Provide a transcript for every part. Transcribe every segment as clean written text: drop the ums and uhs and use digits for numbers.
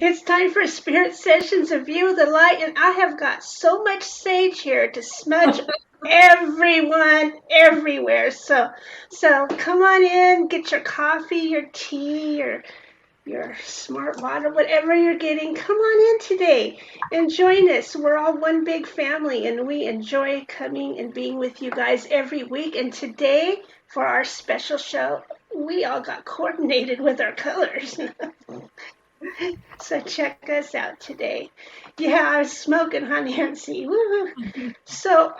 It's time for Spirit Sessions of View the Light, and I have got so much sage here to smudge everyone everywhere. So come on in, get your coffee, your tea, your smart water, whatever you're getting. Come on in today and join us. We're all one big family, and we enjoy coming and being with you guys every week. And today, for our special show, we all got coordinated with our colors. So check us out today. Yeah, I was smoking, huh, Nancy? Woo-hoo. So,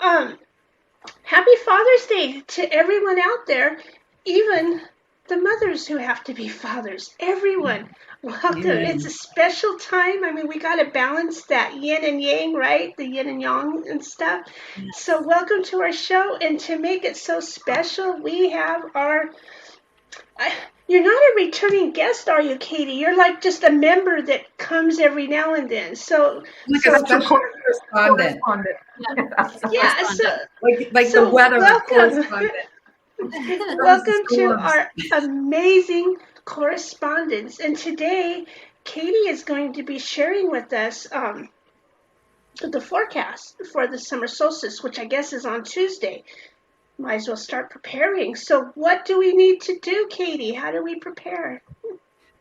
happy Father's Day to everyone out there, even the mothers who have to be fathers. Everyone, welcome. Amen. It's a special time. I mean, we got to balance that yin and yang, right? The yin and yang and stuff. So, welcome to our show. And to make it so special, we have our you're not a returning guest, are you, Katie? You're like just a member that comes every now and then. So, Like a special correspondent. Yeah, like so the weather welcome. correspondent. Welcome to our amazing correspondence. And today, Katie is going to be sharing with us the forecast for the summer solstice, which I guess is on Tuesday. Might as well start preparing. So what do we need to do, Katie? How do we prepare?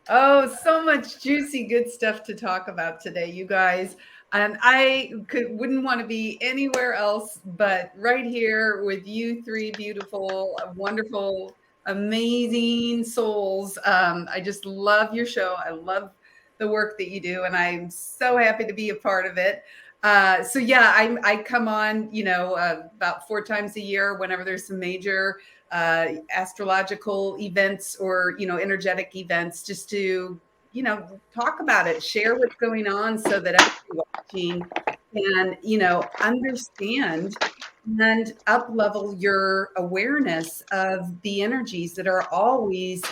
Oh, so much juicy, good stuff to talk about today, you guys. And I wouldn't want to be anywhere else but right here with you three beautiful, wonderful, amazing souls. I just love your show. I love the work that you do, and I'm so happy to be a part of it. So yeah, I come on, about 4 times a year whenever there's some major astrological events or, energetic events, just to, talk about it, share what's going on so that everybody watching can, understand and up level your awareness of the energies that are always,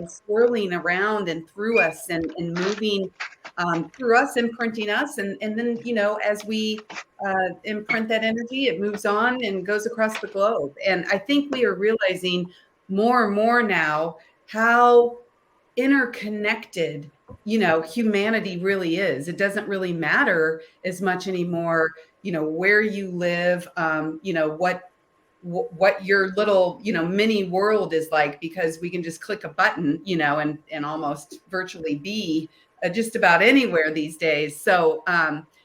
swirling around and through us and moving through us, imprinting us. And then, as we imprint that energy, it moves on and goes across the globe. And I think we are realizing more and more now how interconnected, humanity really is. It doesn't really matter as much anymore, where you live, what your little, mini world is like, because we can just click a button, and almost virtually be just about anywhere these days. So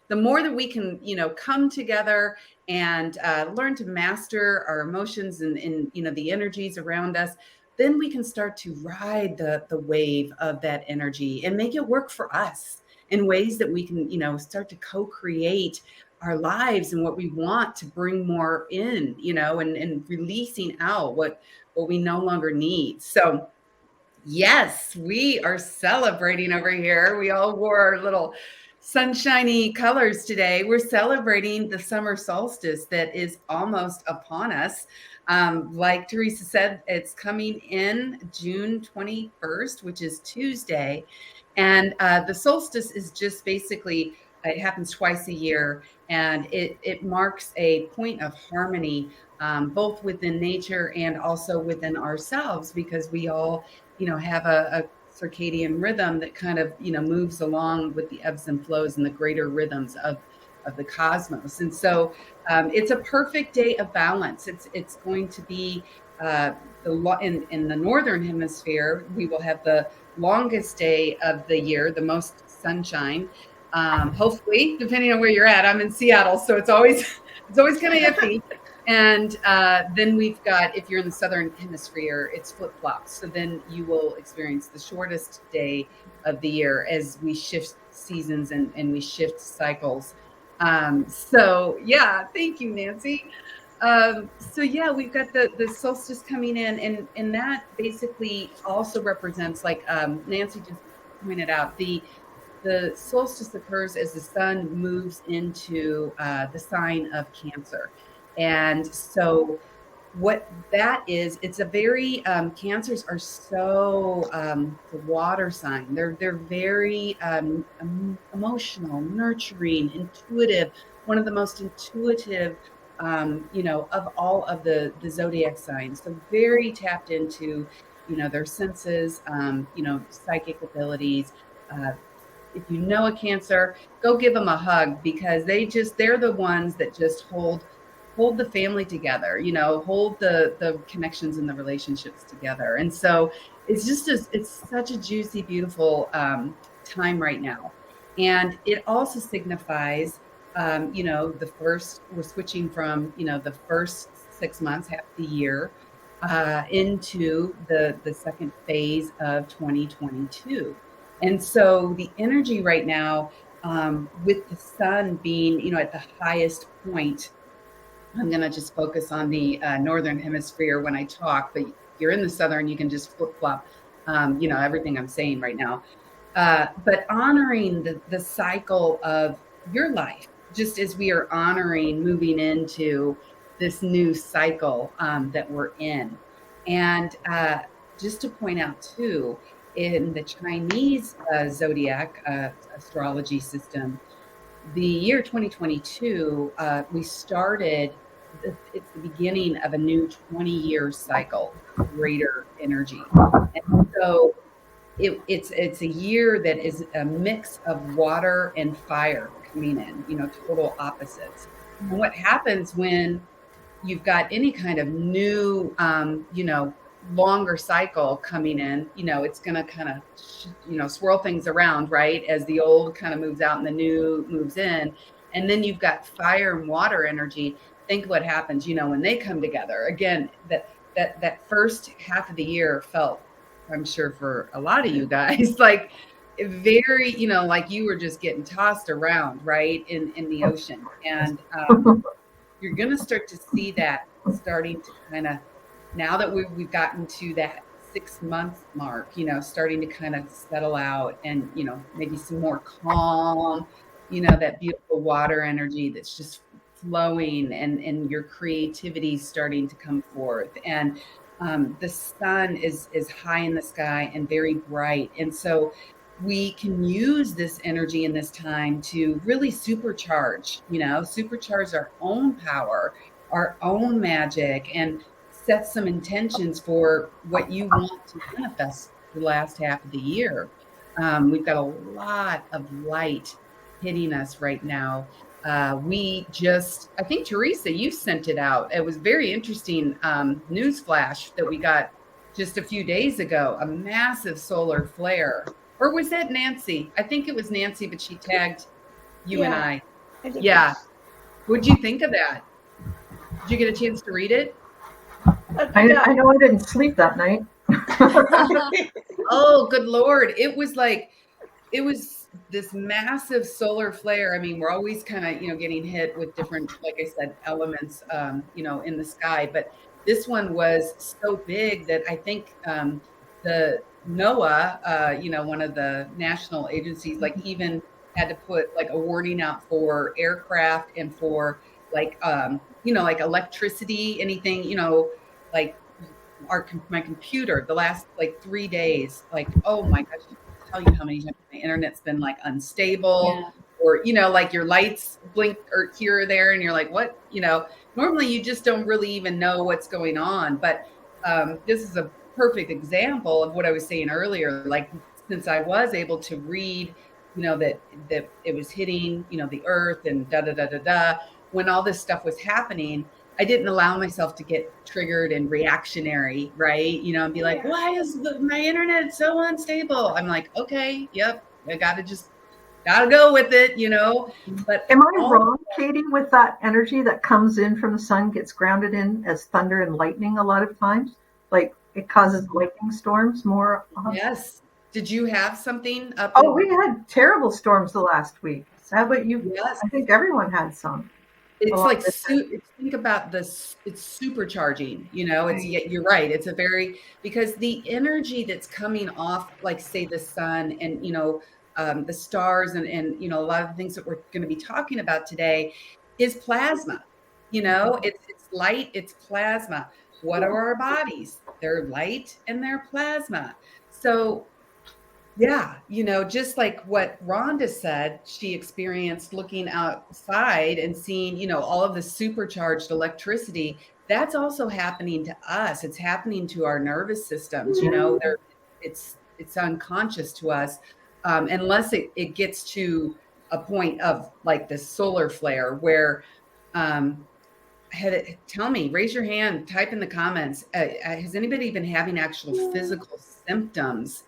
the more that we can, come together and learn to master our emotions and the energies around us, then we can start to ride the wave of that energy and make it work for us in ways that we can, start to co-create our lives and what we want to bring more in, and releasing out what we no longer need. So yes, we are celebrating over here. We all wore our little sunshiny colors today. We're celebrating the summer solstice that is almost upon us. Like Teresa said, it's coming in June 21st, which is Tuesday. And the solstice is just basically, it happens twice a year, and it marks a point of harmony, both within nature and also within ourselves, because we all have a circadian rhythm that kind of, moves along with the ebbs and flows and the greater rhythms of the cosmos. And so it's a perfect day of balance. It's going to be in the northern hemisphere, we will have the longest day of the year, the most sunshine. Hopefully, depending on where you're at. I'm in Seattle, so it's always kind of iffy. And then we've got, if you're in the southern hemisphere, it's flip-flops. So then you will experience the shortest day of the year as we shift seasons and we shift cycles. So yeah, thank you, Nancy. So yeah, we've got the solstice coming in, and that basically also represents, like Nancy just pointed out, the solstice occurs as the sun moves into the sign of Cancer. And so what that is, it's a very, Cancers are so the water sign. They're very emotional, nurturing, intuitive, one of the most intuitive, of all of the zodiac signs. So very tapped into, their senses, psychic abilities, if you know a Cancer, go give them a hug, because they're the ones that just hold the family together, hold the connections and the relationships together. And so it's such a juicy, beautiful time right now. And it also signifies, the first, we're switching from, the first 6 months, half the year, into the second phase of 2022. And so the energy right now, with the sun being, at the highest point, I'm going to just focus on the northern hemisphere when I talk, but you're in the southern, you can just flip flop, everything I'm saying right now. But honoring the cycle of your life, just as we are honoring moving into this new cycle that we're in. And just to point out too, in the Chinese zodiac astrology system, the year 2022, we started, it's the beginning of a new 20-year cycle, greater energy. And so it's a year that is a mix of water and fire coming in, total opposites. And what happens when you've got any kind of new, longer cycle coming in, it's going to kind of, swirl things around, right? As the old kind of moves out and the new moves in. And then you've got fire and water energy. Think what happens, when they come together. Again, that first half of the year felt, I'm sure for a lot of you guys, like very, like you were just getting tossed around, right? In the ocean. And you're going to start to see that starting to kind of, now that we've gotten to that 6 month mark, starting to kind of settle out, and, maybe some more calm, that beautiful water energy that's just flowing, and your creativity starting to come forth. And the sun is high in the sky and very bright. And so we can use this energy in this time to really supercharge our own power, our own magic, and set some intentions for what you want to manifest the last half of the year. We've got a lot of light hitting us right now. I think, Teresa, you sent it out. It was very interesting news flash that we got just a few days ago, a massive solar flare. Or was that Nancy? I think it was Nancy, but she tagged you and I. I think Yeah. What'd you think of that? Did you get a chance to read it? I know I didn't sleep that night. Oh, good Lord. It was this massive solar flare. I mean, we're always kind of, getting hit with different, like I said, elements, in the sky. But this one was so big that I think the NOAA, one of the national agencies, like even had to put like a warning out for aircraft and for like, like electricity, anything, like my computer the last like 3 days, like, oh my gosh, I can't tell you how many times my internet's been like unstable. Yeah. Or like your lights blink or here or there, and you're like, what? Normally you just don't really even know what's going on. But this is a perfect example of what I was saying earlier. Like, since I was able to read, that it was hitting, the earth, and da da da da da, when all this stuff was happening, I didn't allow myself to get triggered and reactionary, right? And be like, why is my internet so unstable? I'm like, okay, yep, I gotta go with it, But am I wrong, Katie, with that energy that comes in from the sun gets grounded in as thunder and lightning a lot of times? Like it causes lightning storms more often? Yes. Did you have something up? Oh, we had terrible storms the last week. How about you? Yes. I think everyone had some. It's like, think about this, it's supercharging, you're right. It's because the energy that's coming off, like say the sun and, the stars and, a lot of the things that we're going to be talking about today is plasma. It's light, it's plasma. What are our bodies? They're light and they're plasma. So yeah, just like what Rhonda said, she experienced looking outside and seeing, all of the supercharged electricity. That's also happening to us. It's happening to our nervous systems. It's unconscious to us. unless it gets to a point of like this solar flare where, tell me, raise your hand, type in the comments. Has anybody been having actual physical symptoms,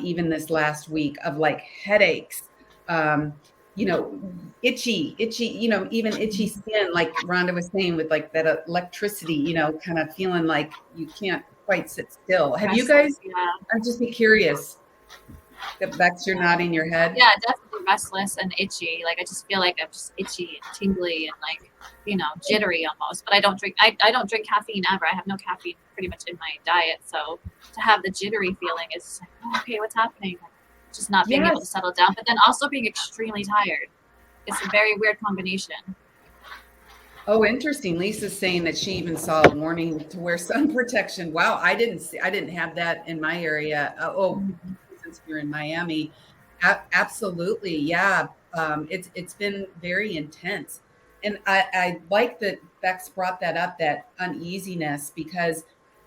even this last week of like headaches, you know, itchy, even itchy skin, like Rhonda was saying, with like that electricity, kind of feeling like you can't quite sit still. Have you guys, I'd just be curious. Bex, you're nodding your head. Yeah, definitely restless and itchy. Like I just feel like I'm just itchy and tingly and like, jittery almost. But I don't drink caffeine ever. I have no caffeine pretty much in my diet. So to have the jittery feeling is like, oh, okay, what's happening? Just not being able to settle down, but then also being extremely tired. It's a very weird combination. Oh, interesting. Lisa's saying that she even saw a warning to wear sun protection. Wow, I didn't have that in my area. Since you're in Miami, absolutely, yeah. It's been very intense, and I like that Bex brought that up, that uneasiness, because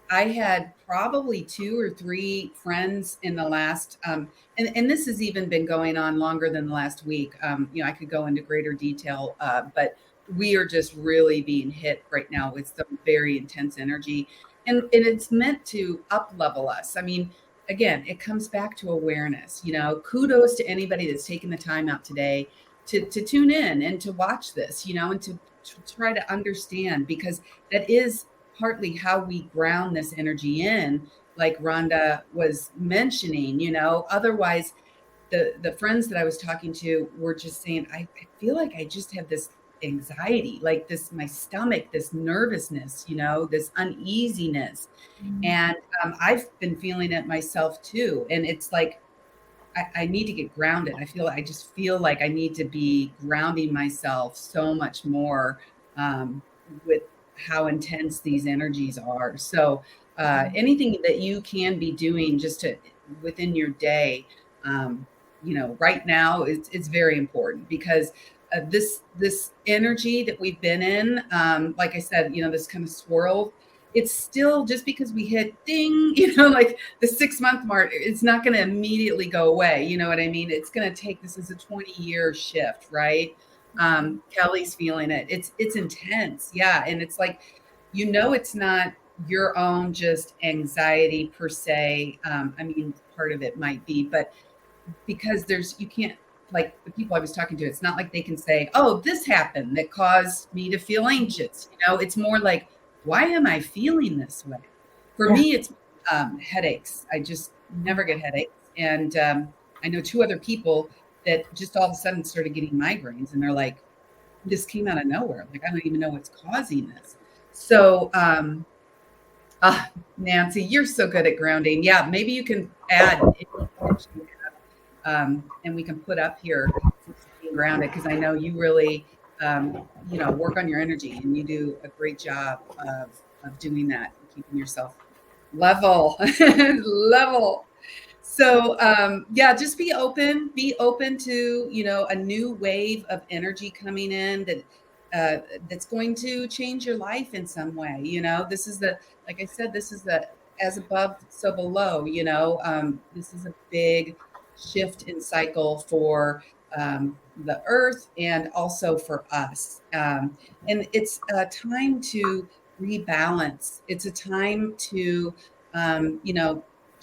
I had probably 2 or 3 friends in the last, and this has even been going on longer than the last week. I could go into greater detail, but we are just really being hit right now with some very intense energy, and it's meant to up level us. I mean, again, it comes back to awareness. Kudos to anybody that's taken the time out today to tune in and to watch this, and to try to understand, because that is partly how we ground this energy in, like Rhonda was mentioning. Otherwise, the friends that I was talking to were just saying, I feel like I just have this anxiety, like this, my stomach, this nervousness, this uneasiness. And I've been feeling it myself too. And it's like, I need to get grounded. I just feel like I need to be grounding myself so much more, with how intense these energies are. So anything that you can be doing just to within your day, right now it's very important, because this energy that we've been in, like I said, this kind of swirl, it's still, just because we hit ding, like the 6-month mark, it's not going to immediately go away. You know what I mean? It's going to take, this is a 20-year shift, right? Kelly's feeling it. It's intense. Yeah. And it's like, it's not your own just anxiety per se. I mean, part of it might be, but because you can't, like the people I was talking to, it's not like they can say, oh, this happened that caused me to feel anxious. It's more like, why am I feeling this way? For me, it's headaches. I just never get headaches. And I know 2 other people that just all of a sudden started getting migraines, and they're like, this came out of nowhere. Like, I don't even know what's causing this. So, Nancy, you're so good at grounding. Yeah, maybe you can add, and we can put up here being grounded, because I know you really, work on your energy, and you do a great job of doing that, keeping yourself level. So just be open to, a new wave of energy coming in that's going to change your life in some way. This is like I said, this is the as above, so below. This is a big shift in cycle for the earth, and also for us. And it's a time to rebalance. It's a time to,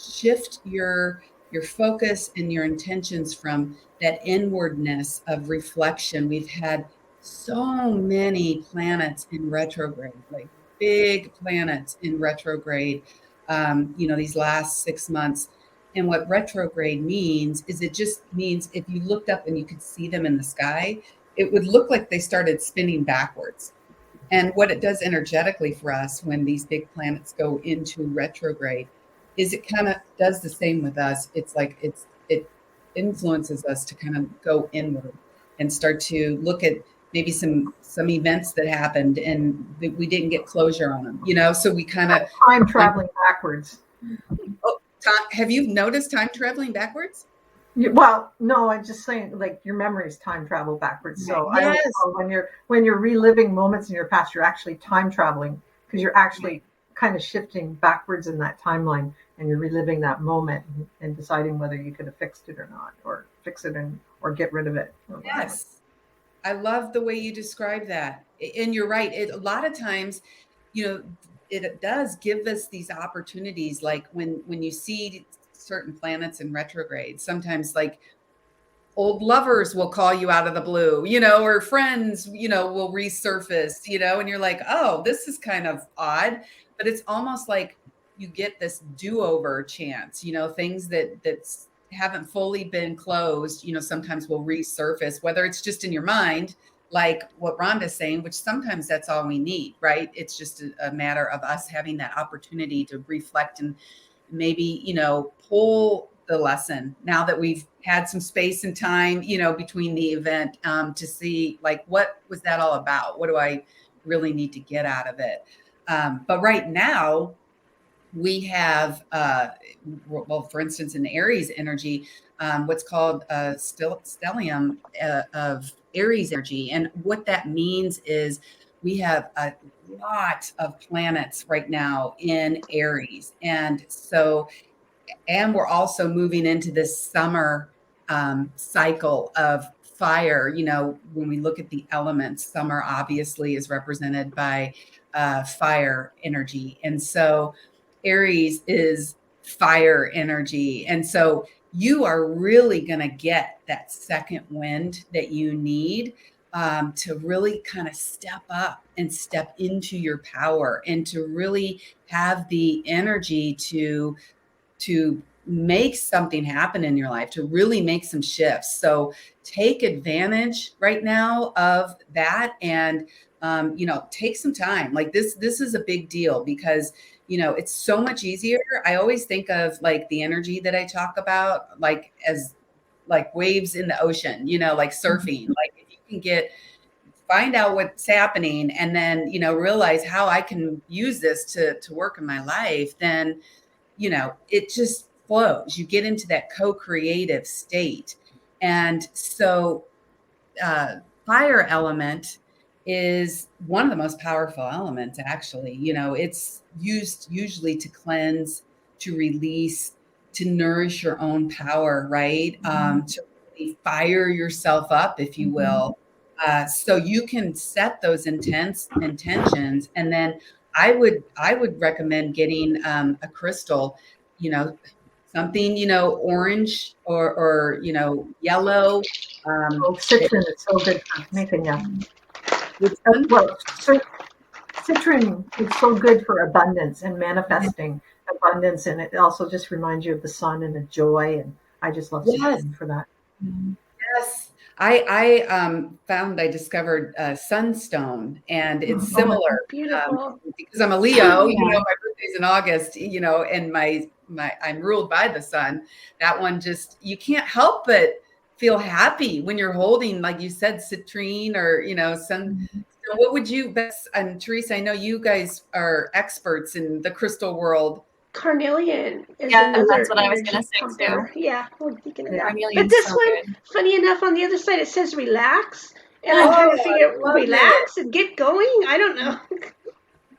shift your focus and your intentions from that inwardness of reflection. We've had so many planets in retrograde, like big planets in retrograde, these last 6 months. And what retrograde means is, it just means if you looked up and you could see them in the sky, it would look like they started spinning backwards. And what it does energetically for us when these big planets go into retrograde is it kind of does the same with us. It's like it influences us to kind of go inward and start to look at maybe some events that happened and we didn't get closure on them, so we kind of time traveling backwards. Have you noticed time traveling backwards? Well, no, I'm just saying, like, your memories time travel backwards. So yes. I always know when you're reliving moments in your past, you're actually time traveling, because you're actually kind of shifting backwards in that timeline. and you're reliving that moment and deciding whether you could have fixed it or not, or fix it or get rid of it. Or Yes. I love the way you describe that. And you're right. A lot of times, you know, it does give us these opportunities. Like when you see certain planets in retrograde, sometimes like old lovers will call you out of the blue, or friends, will resurface, and you're like, oh, this is kind of odd, but it's almost like you get this do-over chance, things that haven't fully been closed, sometimes will resurface, whether it's just in your mind, like what Rhonda's saying, which sometimes that's all we need, right? It's just a matter of us having that opportunity to reflect and maybe, pull the lesson now that we've had some space and time, between the event, to see like, what was that all about? What do I really need to get out of it? But right now we have, well, for instance, in Aries energy, what's called stellium of Aries energy. And what that means is we have a lot of planets right now in Aries. And we're also moving into this summer cycle of fire. When we look at the elements, summer obviously is represented by fire energy. And so Aries is fire energy. And so you are really going to get that second wind that you need, to really kind of step up and step into your power and to really have the energy to make something happen in your life, to really make some shifts. So take advantage right now of that, and take some time. Like this is a big deal because it's so much easier. I always think of like the energy that I talk about, like as like waves in the ocean, like surfing. Like if you can find out what's happening and then realize how I can use this to work in my life, then it just flows. You get into that co-creative state. And so fire element is one of the most powerful elements, actually. It's used usually to cleanse, to release, to nourish your own power, right? To really fire yourself up, if you will. So you can set those intentions, and then I would recommend getting a crystal, something, orange or yellow. Citron is so good for making Which one? well, citron is so good for abundance and manifesting abundance, and it also just reminds you of the sun and the joy. And I just love Yes. citron for that. Yes. I discovered sunstone, and it's similar. Beautiful. Because I'm a Leo, my birthday's in August, and I'm ruled by the sun. That one you can't help but feel happy when you're holding, like you said, citrine or, sun. So what would you best, and Teresa, I know you guys are experts in the crystal world. Carnelian is Yeah, another that's what I was energy gonna say too. compare. Yeah, we're thinking of that. But Carnelian's this so one, good. funny enough, on the other side it says relax, and I'm Oh, trying to figure I love relax and get going. I don't know.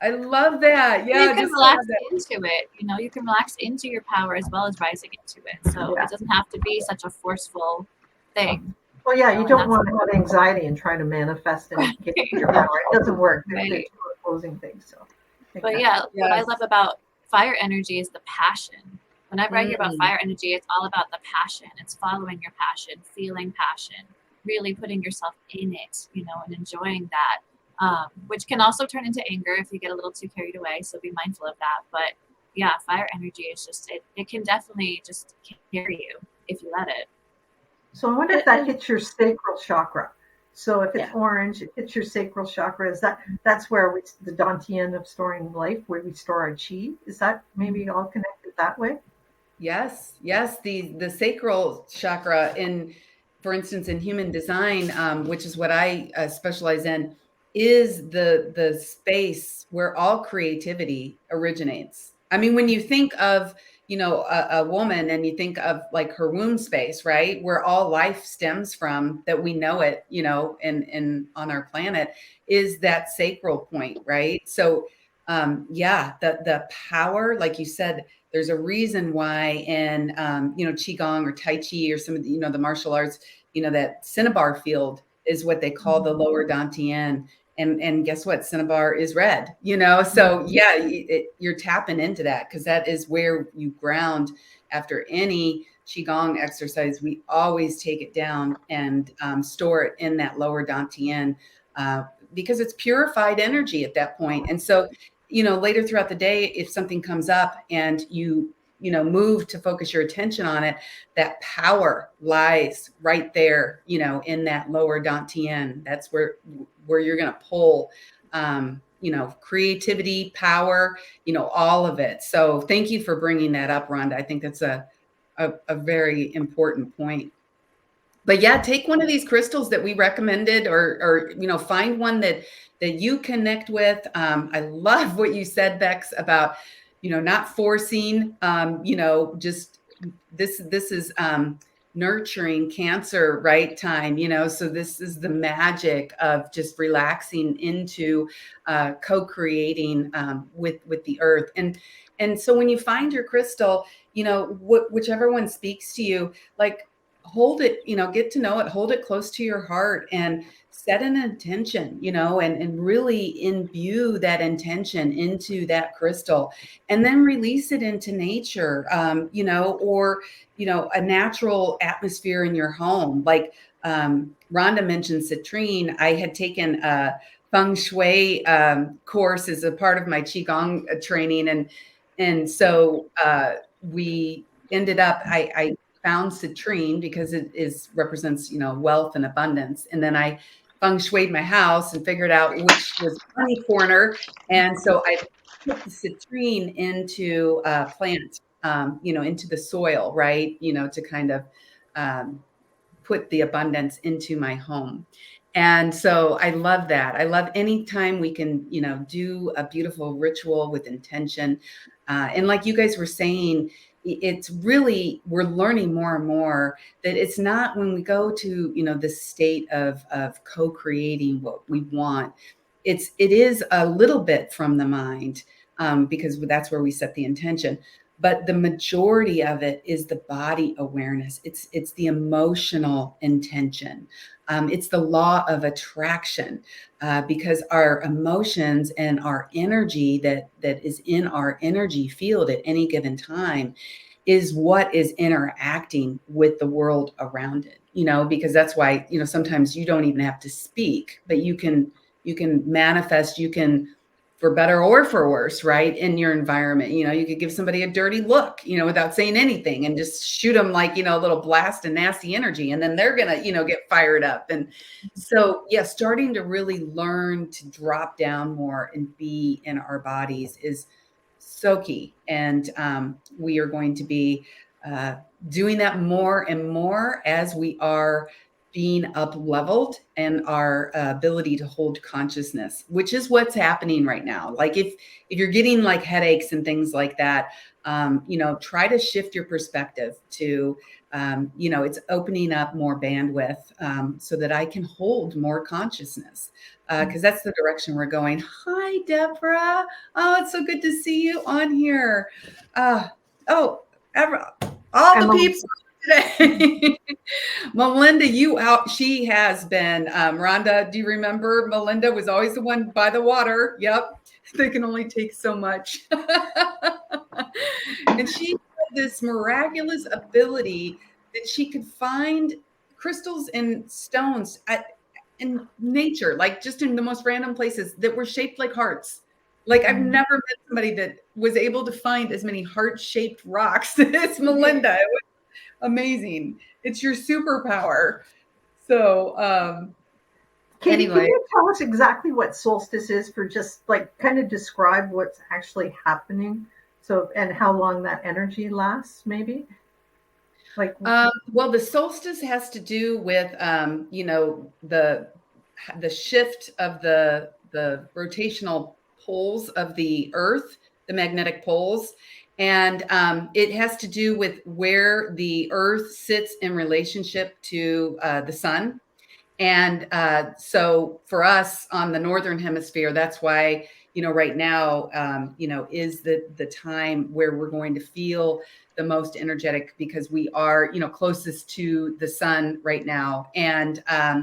I love that. You Yeah, can just relax into it. You can relax into your power as well as rising into it. So Yeah. it doesn't have to be such a forceful thing. Well, yeah, you don't that's- want to have anxiety and try to manifest and get your power. It doesn't work. They're Right. two opposing things. So, But yeah, what I Yes. love about fire energy is the passion. Whenever I hear about fire energy, it's all about the passion. It's following your passion, feeling passion, really putting yourself in it, and enjoying that, which can also turn into anger if you get a little too carried away. So be mindful of that. But yeah, fire energy is just, it can definitely just carry you if you let it. So I wonder if that hits your sacral chakra. So if it's Yeah. orange, it hits your sacral chakra. That's where the Dantian of storing life, where we store our chi? Is that maybe all connected that way? Yes. The sacral chakra, for instance, in human design, which is what I specialize in, is the space where all creativity originates. I mean, when you think of, a woman and you think of like her womb space, right, where all life stems from, that we know it, in on our planet, is that sacral point, right? So, the power, like you said, There's a reason why in, Qigong or Tai Chi or some of the, the martial arts, that cinnabar field is what they call the lower Dantian. And guess what? Cinnabar is red, So yeah, you're tapping into that because that is where you ground after any Qigong exercise. We always take it down and store it in that lower Dantian because it's purified energy at that point. And so, later throughout the day, if something comes up and you move to focus your attention on it, that power lies right there, in that lower Dantian. That's where you're going to pull, creativity, power, all of it. So thank you for bringing that up, Rhonda. I think that's a very important point. But yeah, take one of these crystals that we recommended or find one that you connect with. I love what you said, Bex, about, not forcing, just this is nurturing Cancer, right time, so this is the magic of just relaxing into co-creating with the earth. And so when you find your crystal, whichever one speaks to you, like, hold it, get to know it, hold it close to your heart and set an intention, and really imbue that intention into that crystal and then release it into nature, or, a natural atmosphere in your home. Like Rhonda mentioned citrine. I had taken a feng shui course as a part of my Qigong training. And so we ended up, I found citrine because it represents, wealth and abundance. And then I feng shuied my house and figured out which was the money corner. And so I put the citrine into plant, into the soil, right? To kind of put the abundance into my home. And so I love that. I love anytime we can, do a beautiful ritual with intention. And like you guys were saying, it's really, we're learning more and more that it's not when we go to, this state of co-creating what we want. It is a little bit from the mind because that's where we set the intention. But the majority of it is the body awareness. It's the emotional intention. It's the law of attraction because our emotions and our energy that is in our energy field at any given time is what is interacting with the world around it, because that's why, sometimes you don't even have to speak, but you can manifest, you can, for better or for worse, right, in your environment. You could give somebody a dirty look, without saying anything and just shoot them like, a little blast of nasty energy. And then they're going to, get fired up. And so, yeah, starting to really learn to drop down more and be in our bodies is so key. And we are going to be doing that more and more as we are being up leveled and our ability to hold consciousness, which is what's happening right now. Like if you're getting like headaches and things like that, try to shift your perspective to, it's opening up more bandwidth so that I can hold more consciousness because that's the direction we're going. Hi, Deborah. Oh, it's so good to see you on here. All the peeps today. Melinda, she has been, Rhonda, do you remember? Melinda was always the one by the water. Yep. They can only take so much. And she had this miraculous ability that she could find crystals and stones in nature, like just in the most random places that were shaped like hearts. Like I've never met somebody that was able to find as many heart-shaped rocks as Melinda. It was amazing. It's your superpower. So Katie, anyway. can you tell us exactly what solstice is for just like kind of describe what's actually happening? So, and how long that energy lasts, maybe? Like, well, the solstice has to do with, the shift of the rotational poles of the earth, the magnetic poles. And it has to do with where the earth sits in relationship to the sun. And so for us on the Northern Hemisphere, that's why, right now, is the time where we're going to feel the most energetic, because we are, closest to the sun right now. And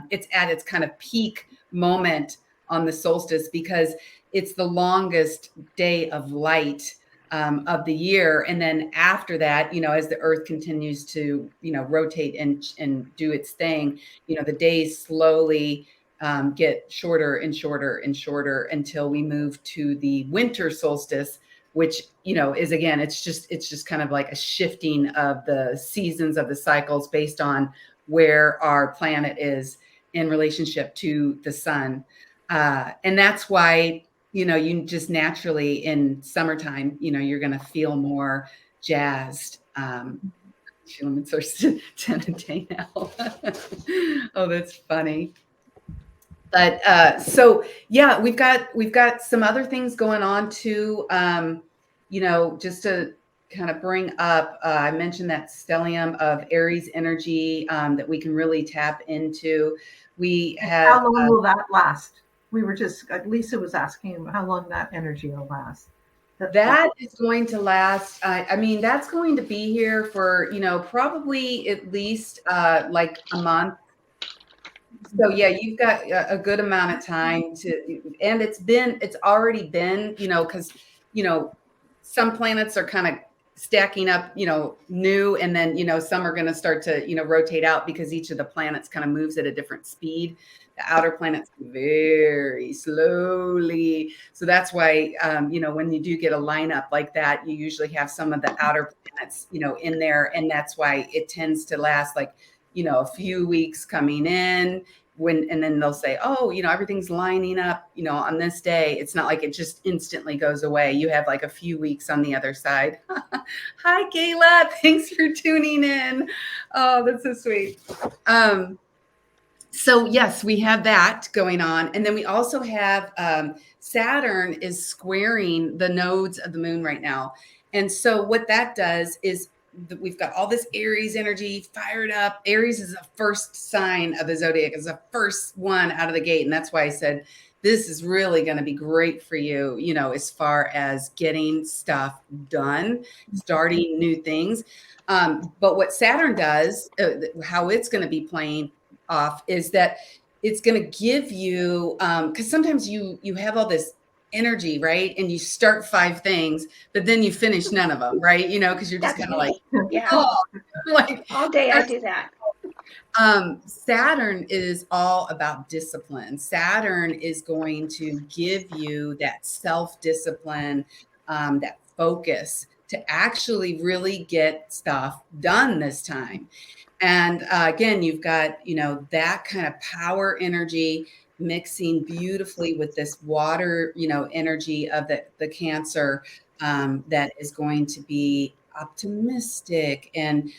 it's at its kind of peak moment on the solstice, because it's the longest day of light of the year. And then after that, as the earth continues to, rotate and do its thing, the days slowly get shorter and shorter and shorter until we move to the winter solstice, which, is, again, it's just kind of like a shifting of the seasons of the cycles based on where our planet is in relationship to the sun. And that's why, you just naturally in summertime, you're going to feel more jazzed. Feeling thirsty 10 a day now. Oh, that's funny. But so yeah, we've got some other things going on too. Just to kind of bring up, I mentioned that stellium of Aries energy that we can really tap into. We have. How long will that last? We were just, Lisa was asking how long that energy will last. That is going to last. I mean, that's going to be here for, probably at least like a month. So yeah, you've got a good amount of time and it's already been, because, some planets are kind of stacking up, new, and then, some are going to start to, rotate out, because each of the planets kind of moves at a different speed. The outer planets very slowly. So that's why, when you do get a lineup like that, you usually have some of the outer planets, in there. And that's why it tends to last like, a few weeks coming in, and then they'll say, oh, everything's lining up, on this day. It's not like it just instantly goes away. You have like a few weeks on the other side. Hi, Kayla. Thanks for tuning in. Oh, that's so sweet. So yes, we have that going on. And then we also have Saturn is squaring the nodes of the moon right now. And so what that does is we've got all this Aries energy fired up. Aries is the first sign of the zodiac. It's the first one out of the gate. And that's why I said, this is really going to be great for you, as far as getting stuff done, starting new things. But what Saturn does, how it's going to be playing off, is that it's going to give you, because sometimes you have all this energy, right? And you start 5 things, but then you finish none of them, right? Because you're just kind of like, yeah, like all day I do that. Saturn is all about discipline. Saturn is going to give you that self-discipline, that focus to actually really get stuff done this time. And again, you've got, that kind of power energy mixing beautifully with this water, energy of the Cancer, that is going to be optimistic and,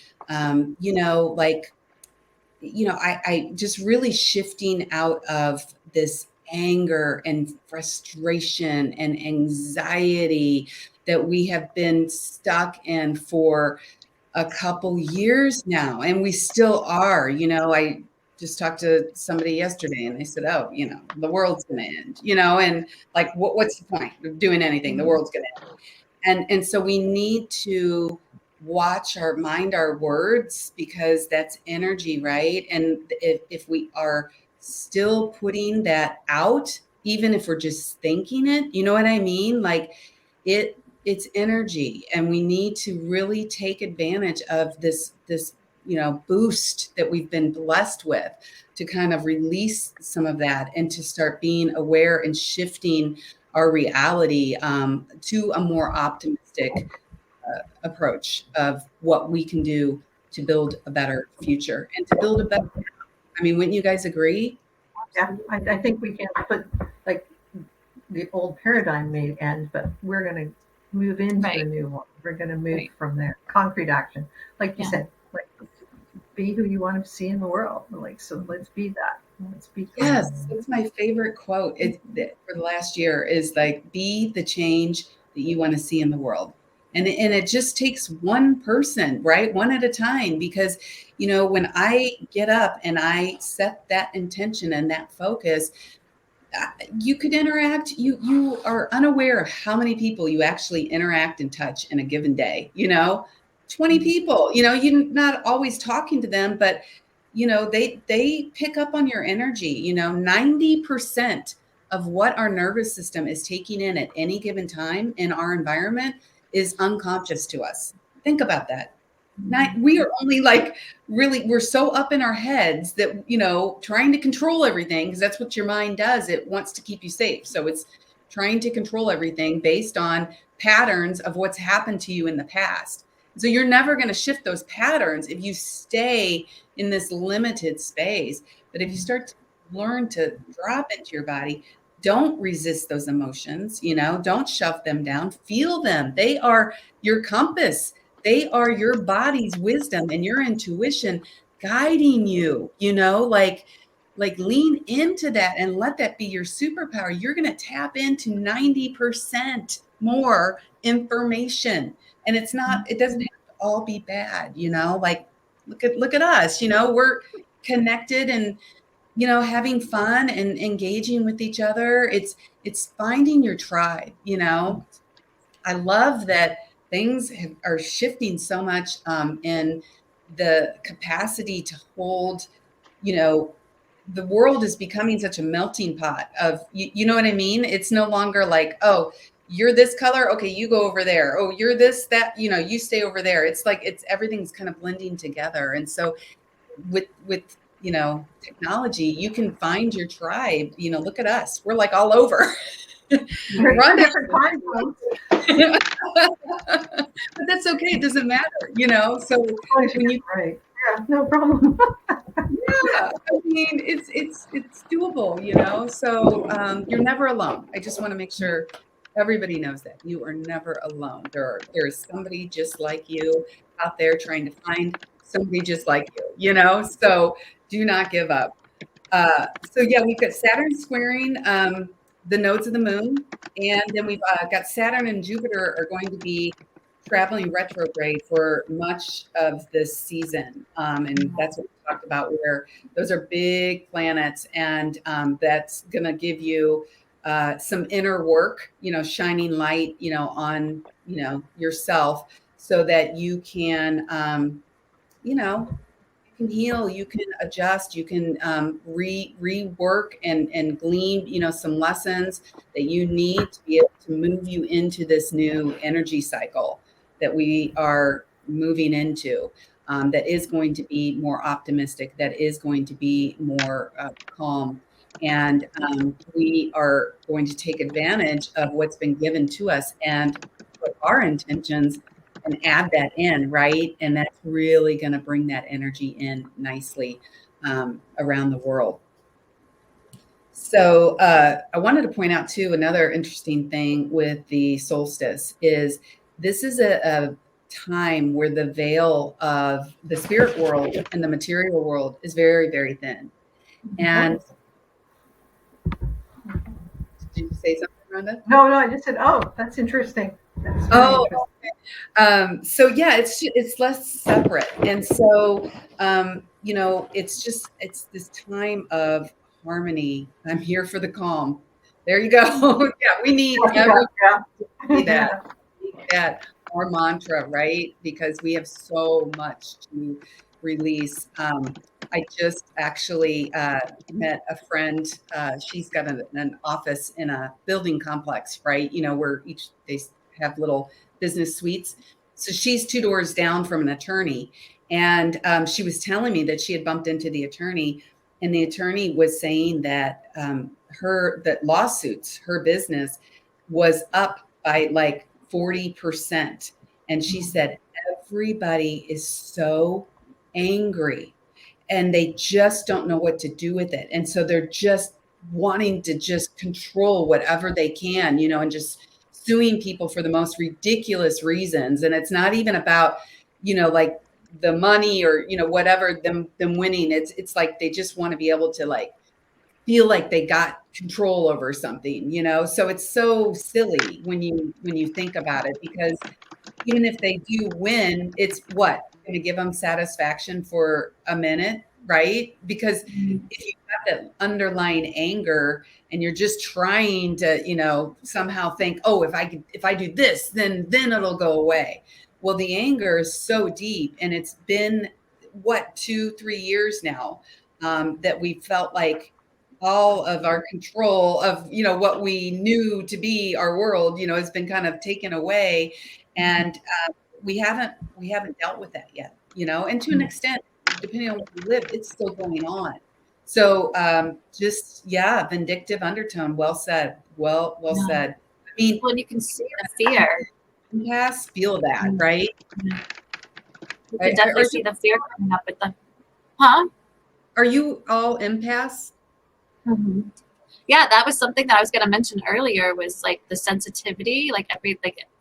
I just really shifting out of this anger and frustration and anxiety that we have been stuck in for a couple years now, and we still are. I just talked to somebody yesterday and they said, oh, the world's going to end, and like, what's the point of doing anything? The world's going to end. And so we need to mind our words, because that's energy, right? And if we are still putting that out, even if we're just thinking it, you know what I mean? Like it's energy, and we need to really take advantage of this boost that we've been blessed with, to kind of release some of that and to start being aware and shifting our reality to a more optimistic approach of what we can do to build a better future and to build a better. I mean, wouldn't you guys agree? Yeah, I think we can put, like, the old paradigm may end, but we're going to move into a new one. We're going to move from there. Concrete action, like you said, like, be who you want to see in the world. Like, so let's be that. Let's be. Yes, that's my favorite quote for the last year, is like, be the change that you want to see in the world. And it just takes one person, right? One at a time, because, when I get up and I set that intention and that focus, you could interact. You are unaware of how many people you actually interact and touch in a given day, 20 people, you're not always talking to them, but they pick up on your energy. 90% of what our nervous system is taking in at any given time in our environment is unconscious to us. Think about that. We are only we're so up in our heads that, trying to control everything, because that's what your mind does. It wants to keep you safe. So it's trying to control everything based on patterns of what's happened to you in the past. So you're never going to shift those patterns if you stay in this limited space. But if you start to learn to drop into your body, don't resist those emotions, don't shove them down, feel them. They are your compass. They are your body's wisdom and your intuition guiding you, like lean into that and let that be your superpower. You're going to tap into 90% more information. And it doesn't have to all be bad, like look at us, we're connected and, having fun and engaging with each other. It's finding your tribe, I love that things are shifting so much in the capacity to hold, the world is becoming such a melting pot of, you know what I mean? It's no longer like, oh, you're this color. Okay, you go over there. Oh, you're this, that, you stay over there. It's like, everything's kind of blending together. And so with technology, you can find your tribe. Look at us. We're like all over. Run different time zones. But that's okay. It doesn't matter, so when you right. Yeah, no problem. yeah, I mean, it's doable, so you're never alone. I just want to make sure everybody knows that you are never alone. There is somebody just like you out there trying to find somebody just like you, so do not give up. So yeah, we've got Saturn squaring the nodes of the moon, and then we've got Saturn and Jupiter are going to be traveling retrograde for much of this season. And that's what we talked about, where those are big planets, and that's going to give you some inner work, shining light, on, yourself, so that you can, you can heal, you can adjust, you can rework and glean, some lessons that you need to be able to move you into this new energy cycle that we are moving into, that is going to be more optimistic, that is going to be more calm. And we are going to take advantage of what's been given to us and put our intentions and add that in, right? And that's really going to bring that energy in nicely around the world. So I wanted to point out too, another interesting thing with the solstice is this is a time where the veil of the spirit world and the material world is very, very thin. And did you say something, Rhonda? No, I just said, oh, that's interesting. That's interesting. Okay. So yeah, it's less separate. And so, it's this time of harmony. I'm here for the calm. There you go. Yeah, we need everyone to see that. We need that, our mantra, right? Because we have so much to release. I just actually met a friend. She's got an office in a building complex, right? Where they have little business suites. So she's 2 doors down from an attorney. And she was telling me that she had bumped into the attorney, and the attorney was saying that that lawsuits, her business was up by like 40%. And she said, everybody is so angry and they just don't know what to do with it. And so they're just wanting to just control whatever they can, and just suing people for the most ridiculous reasons. And it's not even about, like the money or, whatever, them winning. It's like they just want to be able to like feel like they got control over something, so it's so silly when you think about it, because even if they do win, it's what going to give them satisfaction for a minute, right? Because if you have that underlying anger and you're just trying to, somehow think, oh, if I do this, then it'll go away. Well, the anger is so deep, and it's been what 2-3 years now that we felt like all of our control of what we knew to be our world has been kind of taken away, and we haven't dealt with that yet, and to an extent, depending on where we live, it's still going on. So vindictive undertone. Well said. Well said. I mean, when you can see the fear, empaths feel that, right? you can definitely see the fear coming up with the Are you all empaths? Mm-hmm. Yeah, that was something that I was going to mention earlier, was like the sensitivity, like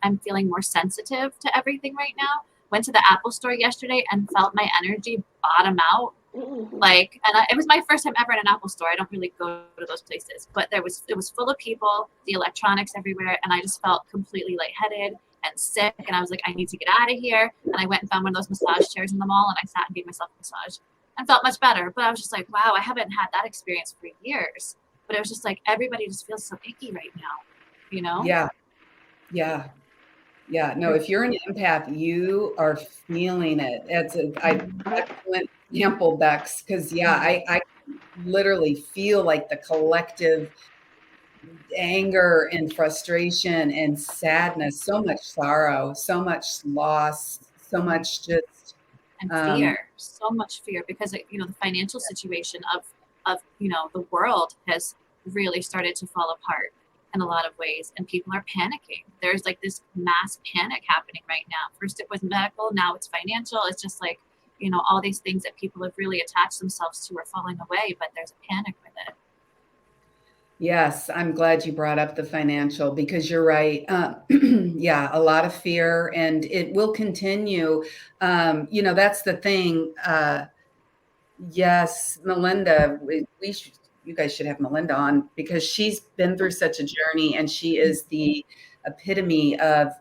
I'm feeling more sensitive to everything right now. Went to the Apple store yesterday and felt my energy bottom out. It was my first time ever in an Apple store. I don't really go to those places, but it was full of people, the electronics everywhere, and I just felt completely lightheaded and sick. And I was like, I need to get out of here. And I went and found one of those massage chairs in the mall, and I sat and gave myself a massage and felt much better. But I was just like, wow, I haven't had that experience for years. But it was just like, everybody just feels so icky right now, Yeah. No, if you're an empath, you are feeling it. It's an excellent example, Bex, because I literally feel like the collective anger and frustration and sadness, so much sorrow, so much loss, so much just and fear, so much fear, because the financial situation of the world has really started to fall apart in a lot of ways, and people are panicking. There's like this mass panic happening right now. First it was medical, now it's financial. It's just like, all these things that people have really attached themselves to are falling away, but there's a panic with it. Yes, I'm glad you brought up the financial, because you're right. Yeah, a lot of fear, and it will continue. That's the thing. Yes, Melinda, you guys should have Melinda on, because she's been through such a journey, and she is the epitome of,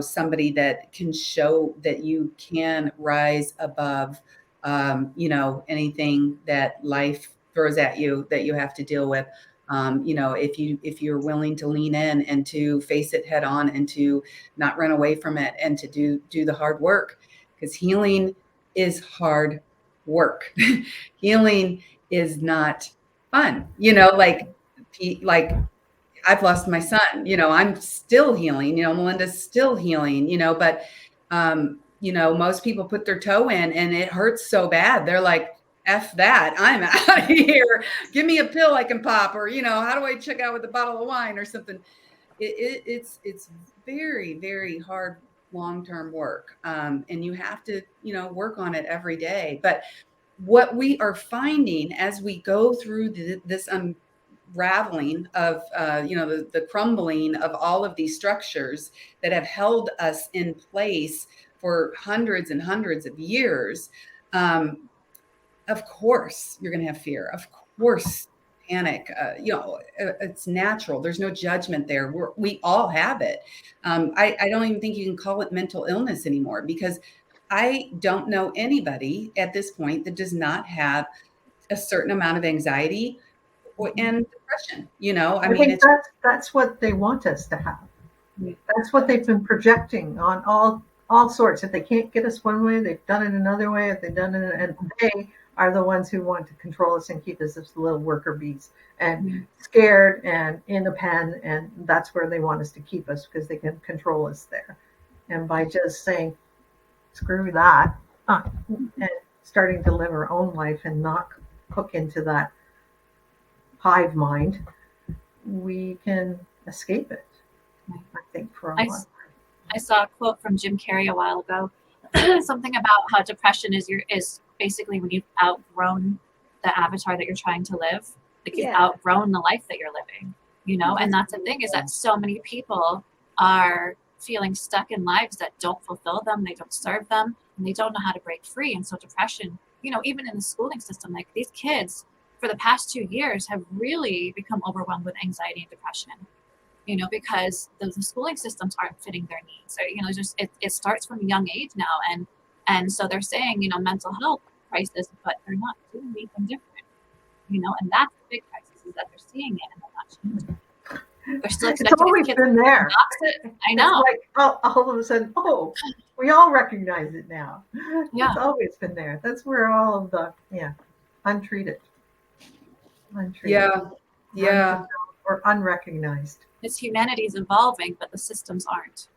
somebody that can show that you can rise above, anything that life throws at you that you have to deal with. If you're willing to lean in and to face it head on, and to not run away from it, and to do the hard work, because healing is hard work. Healing is not fun. Like I've lost my son, I'm still healing, Melinda's still healing, but most people put their toe in and it hurts so bad. They're like, F that, I'm out of here. Give me a pill I can pop, or, how do I check out with a bottle of wine or something? It's very, very hard long-term work. And you have to, work on it every day. But what we are finding as we go through this unraveling of, the crumbling of all of these structures that have held us in place for hundreds and hundreds of years, of course, you're going to have fear. Of course, panic. It's natural. There's no judgment there. We all have it. I don't even think you can call it mental illness anymore, because I don't know anybody at this point that does not have a certain amount of anxiety and depression. I mean, think that's what they want us to have. That's what they've been projecting on all sorts. If they can't get us one way, they've done it another way. If they've done it, and they are the ones who want to control us and keep us as little worker bees, and scared and in a pen, and that's where they want us to keep us, because they can control us there. And by just saying, screw that, and starting to live our own life and not hook into that hive mind, we can escape it, I think, for a while. I saw a quote from Jim Carrey a while ago, something about how depression is basically when you've outgrown the avatar that you're trying to live. Like you've outgrown the life that you're living, and that's the thing, is that so many people are feeling stuck in lives that don't fulfill them, they don't serve them, and they don't know how to break free. And so depression, even in the schooling system, like these kids for the past 2 years have really become overwhelmed with anxiety and depression. because the schooling systems aren't fitting their needs. So, just it starts from a young age now, and so they're saying, mental health crisis, but they're not doing anything different, and that's the big crisis, is that they're seeing it and they're not changing. They're still It's expecting always kids been to there. box it. I know. It's like all of a sudden, we all recognize it now. Yeah. It's always been there. That's where all of the untreated, Yeah. or unrecognized. It's humanity's evolving, but the systems aren't.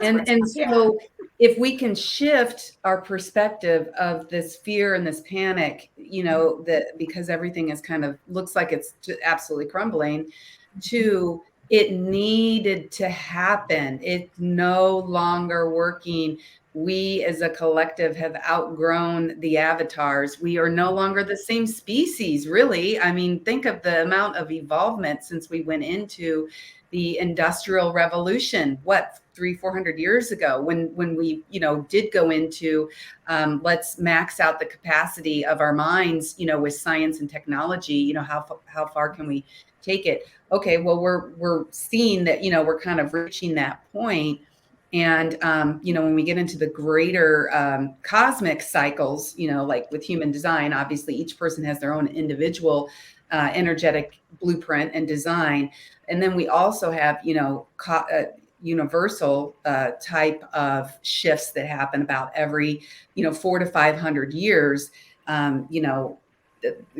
And so if we can shift our perspective of this fear and this panic, that because everything is kind of looks like it's just absolutely crumbling, to it needed to happen. It's no longer working. We as a collective have outgrown the avatars. We are no longer the same species, really. I mean, think of the amount of evolvement since we went into the Industrial Revolution, 300-400 years ago, when we did go into let's max out the capacity of our minds, with science and technology. How far can we take it? Okay, well, we're seeing that we're kind of reaching that point. And when we get into the greater cosmic cycles, like with human design, obviously each person has their own individual energetic blueprint and design. And then we also have, universal type of shifts that happen about every, 400 to 500 years. The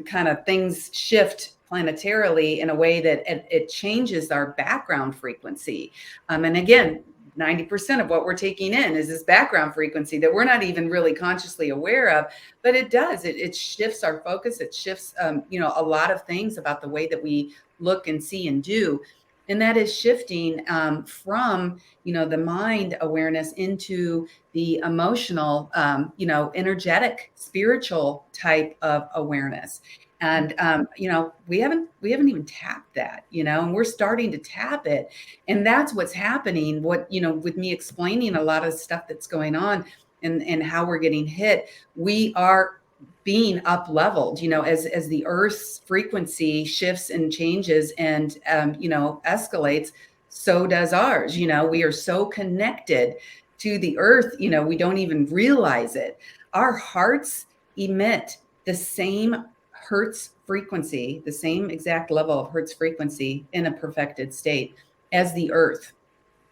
kind of things shift planetarily in a way that it changes our background frequency. And again, 90% of what we're taking in is this background frequency that we're not even really consciously aware of, but it does. It shifts our focus. It shifts, a lot of things about the way that we look and see and do. And that is shifting from, the mind awareness into the emotional, energetic, spiritual type of awareness. And, we haven't even tapped that, and we're starting to tap it. And that's what's happening. With me explaining a lot of stuff that's going on and how we're getting hit, we are being up leveled, as the Earth's frequency shifts and changes and, escalates, so does ours. We are so connected to the Earth, we don't even realize it. Our hearts emit the same Hertz frequency, the same exact level of Hertz frequency in a perfected state as the Earth.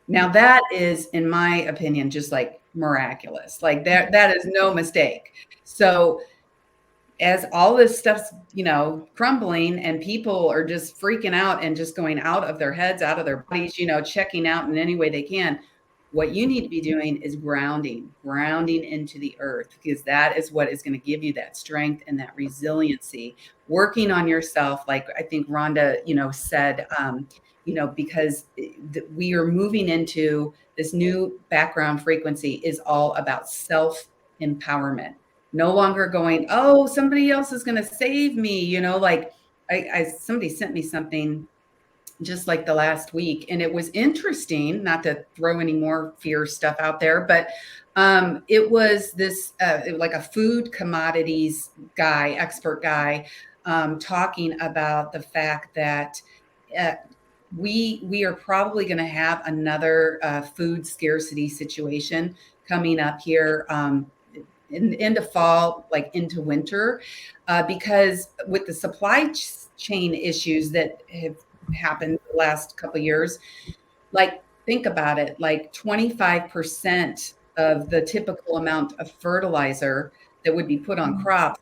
Now that is, in my opinion, just like miraculous. Like that is no mistake. So as all this stuff's, crumbling and people are just freaking out and just going out of their heads, out of their bodies, checking out in any way they can, what you need to be doing is grounding into the earth, because that is what is going to give you that strength and that resiliency. Working on yourself, like I think Rhonda, said, because we are moving into this new background frequency is all about self-empowerment. No longer going, oh, somebody else is going to save me. Like somebody sent me something just like the last week. And it was interesting, not to throw any more fear stuff out there, but it was this like a food commodities guy, expert guy, talking about the fact that we are probably going to have another food scarcity situation coming up here into fall, like into winter, because with the supply chain issues that have happened the last couple of years, like think about it, like 25% of the typical amount of fertilizer that would be put on crops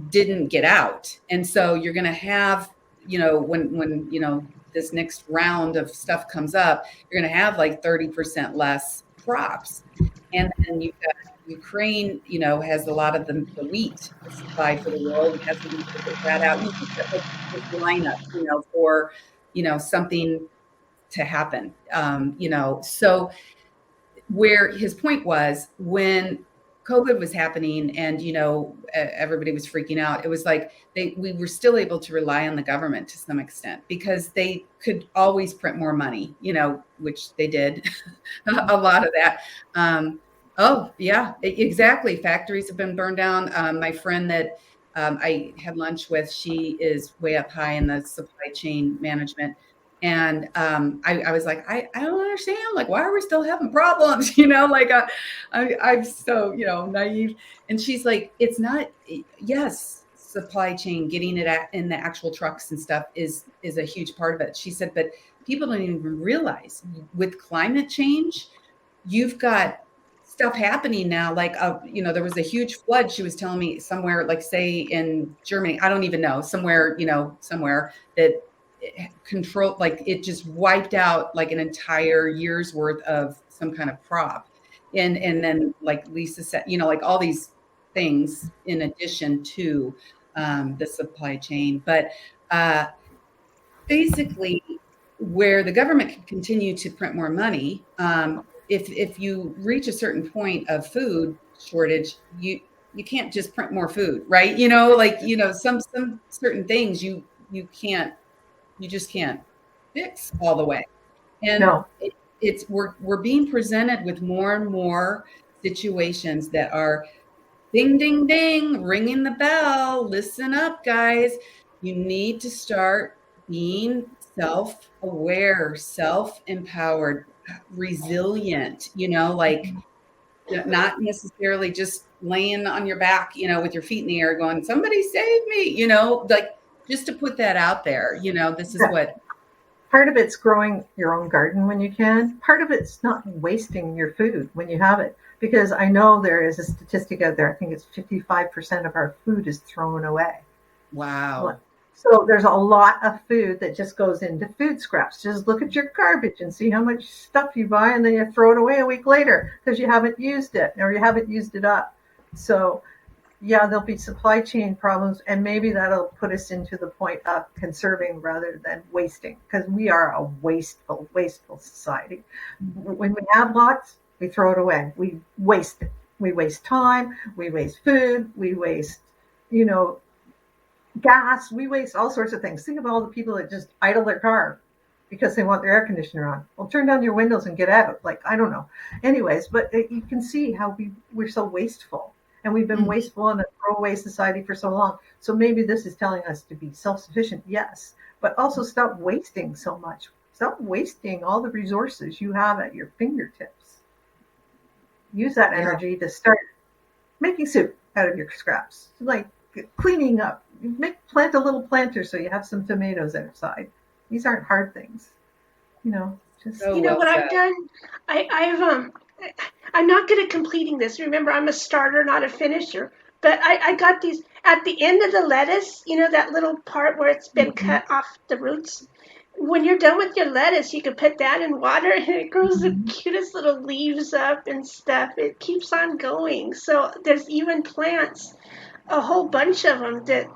didn't get out. And so you're going to have, when this next round of stuff comes up, you're going to have like 30% less crops. And then you've got Ukraine, has a lot of the wheat supply for the world. It hasn't been able to get that out. You get this lineup, for, something to happen. So where his point was, when COVID was happening and, everybody was freaking out, it was like we were still able to rely on the government to some extent because they could always print more money, which they did a lot of that. Oh, yeah, exactly. Factories have been burned down. My friend that I had lunch with, she is way up high in the supply chain management. And I was like, I don't understand. Like, why are we still having problems? You know, like I'm so, you know, naive. And she's like, it's not, yes, supply chain, getting it in the actual trucks and stuff is a huge part of it. She said, but people don't even realize with climate change, you've got stuff happening now. Like, you know, there was a huge flood. She was telling me somewhere, like say in Germany, I don't even know, somewhere, you know, somewhere that control, like it just wiped out like an entire year's worth of some kind of crop. And then like Lisa said, you know, like all these things in addition to the supply chain. But basically, where the government can continue to print more money, if you reach a certain point of food shortage, you can't just print more food, right? You know, like, you know, some certain things you just can't fix all the way. And No. it's we're being presented with more and more situations that are ding, ding, ding, ringing the bell. Listen up, guys. You need to start being self-aware, self-empowered, resilient, you know, like not necessarily just laying on your back, you know, with your feet in the air going, somebody save me, you know, like just to put that out there, you know, this is what. Part of it's growing your own garden when you can. Part of it's not wasting your food when you have it. Because I know there is a statistic out there, I think it's 55% of our food is thrown away. Wow. So there's a lot of food that just goes into food scraps. Just look at your garbage and see how much stuff you buy, and then you throw it away a week later because you haven't used it or you haven't used it up. So yeah, there'll be supply chain problems, and maybe that'll put us into the point of conserving rather than wasting, because we are a wasteful society. When we have lots, we throw it away. We waste it. We waste time. We waste food. We waste, you know, gas. We waste all sorts of things. Think of all the people that just idle their car because they want their air conditioner on. Well, turn down your windows and get out. Like, I don't know. Anyways, but you can see how we're so wasteful. And we've been wasteful in a throwaway society for so long. So maybe this is telling us to be self-sufficient, yes, but also stop wasting so much. Stop wasting all the resources you have at your fingertips. Use that energy to start making soup out of your scraps, like cleaning up. Plant a little planter so you have some tomatoes outside. These aren't hard things, you know. Just you know what I've done? I'm not good at completing this. Remember, I'm a starter, not a finisher. But I got these at the end of the lettuce, you know, that little part where it's been cut off the roots. When you're done with your lettuce, you can put that in water and it grows the cutest little leaves up and stuff. It keeps on going. So there's even plants, a whole bunch of them that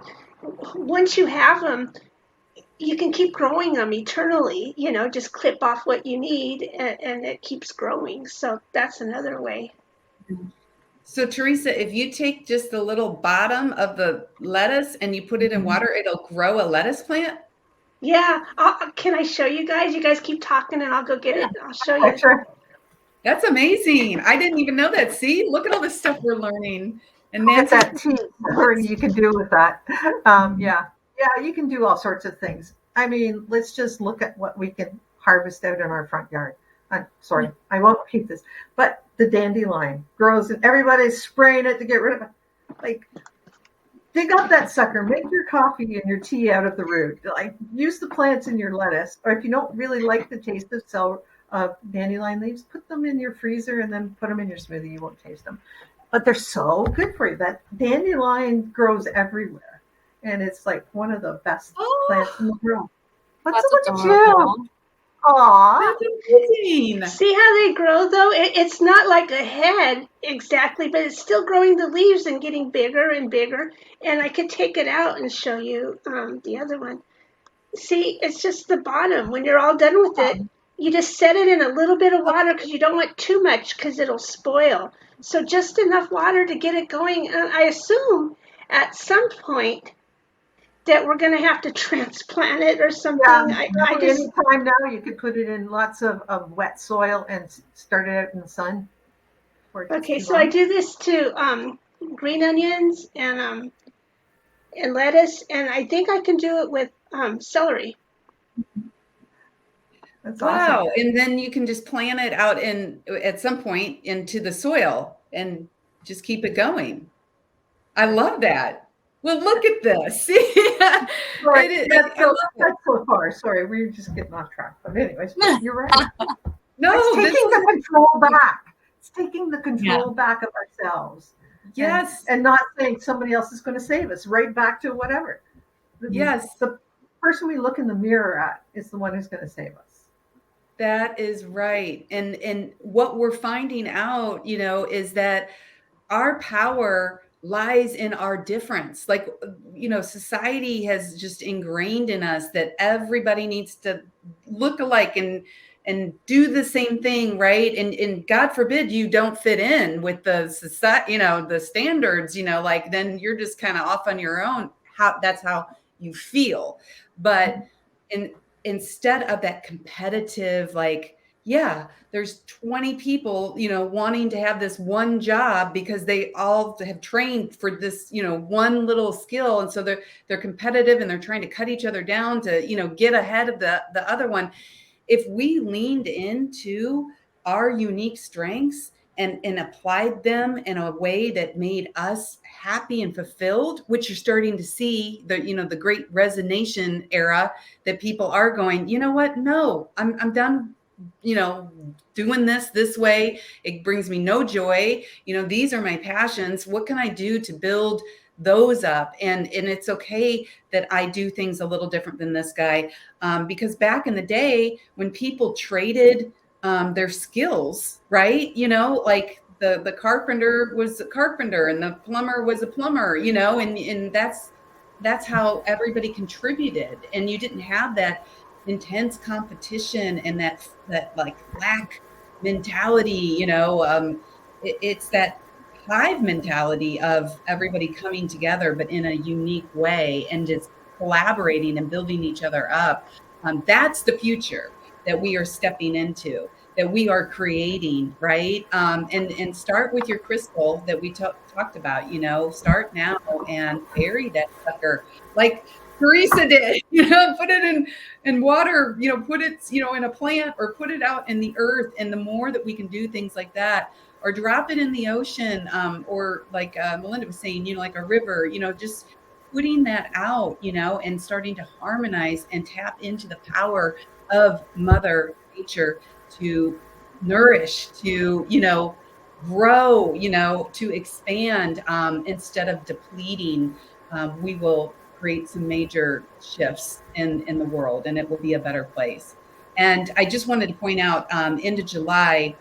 once you have them, you can keep growing them eternally, you know, just clip off what you need and it keeps growing. So that's another way. So Teresa, if you take just the little bottom of the lettuce and you put it in water, it'll grow a lettuce plant? Yeah. Can I show you guys? You guys keep talking and I'll go get it. I'll show you. Sure. That's amazing. I didn't even know that. See, look at all this stuff we're learning. And Get Nancy, that tea, or you can do with that. Yeah, you can do all sorts of things. I mean, let's just look at what we can harvest out in our front yard. Sorry, I won't repeat this, but the dandelion grows and everybody's spraying it to get rid of it. Like, dig up that sucker, make your coffee and your tea out of the root. Like, use the plants in your lettuce, or if you don't really like the taste of dandelion leaves, put them in your freezer and then put them in your smoothie. You won't taste them. But they're so good for you. That dandelion grows everywhere. And it's like one of the best plants in the world. What's up with you? Aw. that's amazing. See how they grow though? It's not like a head exactly, but it's still growing the leaves and getting bigger and bigger. And I could take it out and show you the other one. See, it's just the bottom. When you're all done with it, you just set it in a little bit of water because you don't want too much because it'll spoil. So just enough water to get it going. And I assume at some point that we're going to have to transplant it or something. Yeah, I just anytime now you could put it in lots of wet soil and start it out in the sun. Okay, so I do this to green onions and lettuce, and I think I can do it with celery. That's Wow. awesome. And then you can just plant it out at some point into the soil and just keep it going. I love that. Well, look at this. Right. I love it. That's so far. Sorry, we're just getting off track. But anyways, you're right. No, It's this taking the control back. It's taking the Yeah. control back of ourselves. yes. And not saying somebody else is going to save us. Right back to whatever. Yes. The person we look in the mirror at is the one who's going to save us. That is right. And what we're finding out, is that our power lies in our difference. Like, society has just ingrained in us that everybody needs to look alike and do the same thing, right? And God forbid you don't fit in with the society, the standards, like then you're just kind of off on your own. That's how you feel. But instead of that competitive, like, yeah, there's 20 people, wanting to have this one job because they all have trained for this, one little skill. And so they're competitive and they're trying to cut each other down to, get ahead of the other one. If we leaned into our unique strengths and applied them in a way that made us happy and fulfilled, which you're starting to see the great resignation era, that people are going, you know what? No, I'm done, doing this way. It brings me no joy. These are my passions. What can I do to build those up? And it's okay that I do things a little different than this guy. Because back in the day when people traded their skills, right? Like the carpenter was a carpenter and the plumber was a plumber, and that's how everybody contributed. And you didn't have that intense competition and that like lack mentality, it's that hive mentality of everybody coming together, but in a unique way and just collaborating and building each other up. That's the future that we are stepping into, that we are creating, right? And start with your crystal that we talked about, start now and bury that sucker like Teresa did, put it in water, put it, in a plant or put it out in the earth. And the more that we can do things like that, or drop it in the ocean, or like Melinda was saying, like a river, just putting that out, and starting to harmonize and tap into the power of Mother Nature to nourish, to, grow, to expand, instead of depleting. We will create some major shifts in the world, and it will be a better place. And I just wanted to point out, into July,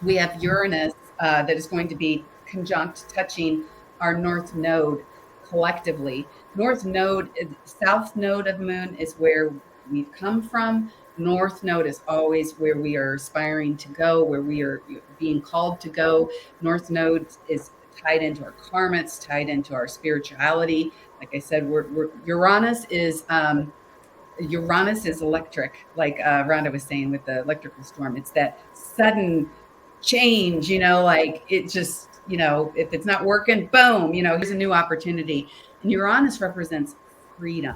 we have Uranus that is going to be conjunct touching our North Node collectively. North Node, South Node of Moon is where we've come from. North Node is always where we are aspiring to go, where we are being called to go. North Node is tied into our karma, it's tied into our spirituality. Like I said, Uranus is electric, like Rhonda was saying with the electrical storm. It's that sudden change, like it just, if it's not working, boom, here's a new opportunity. And Uranus represents freedom,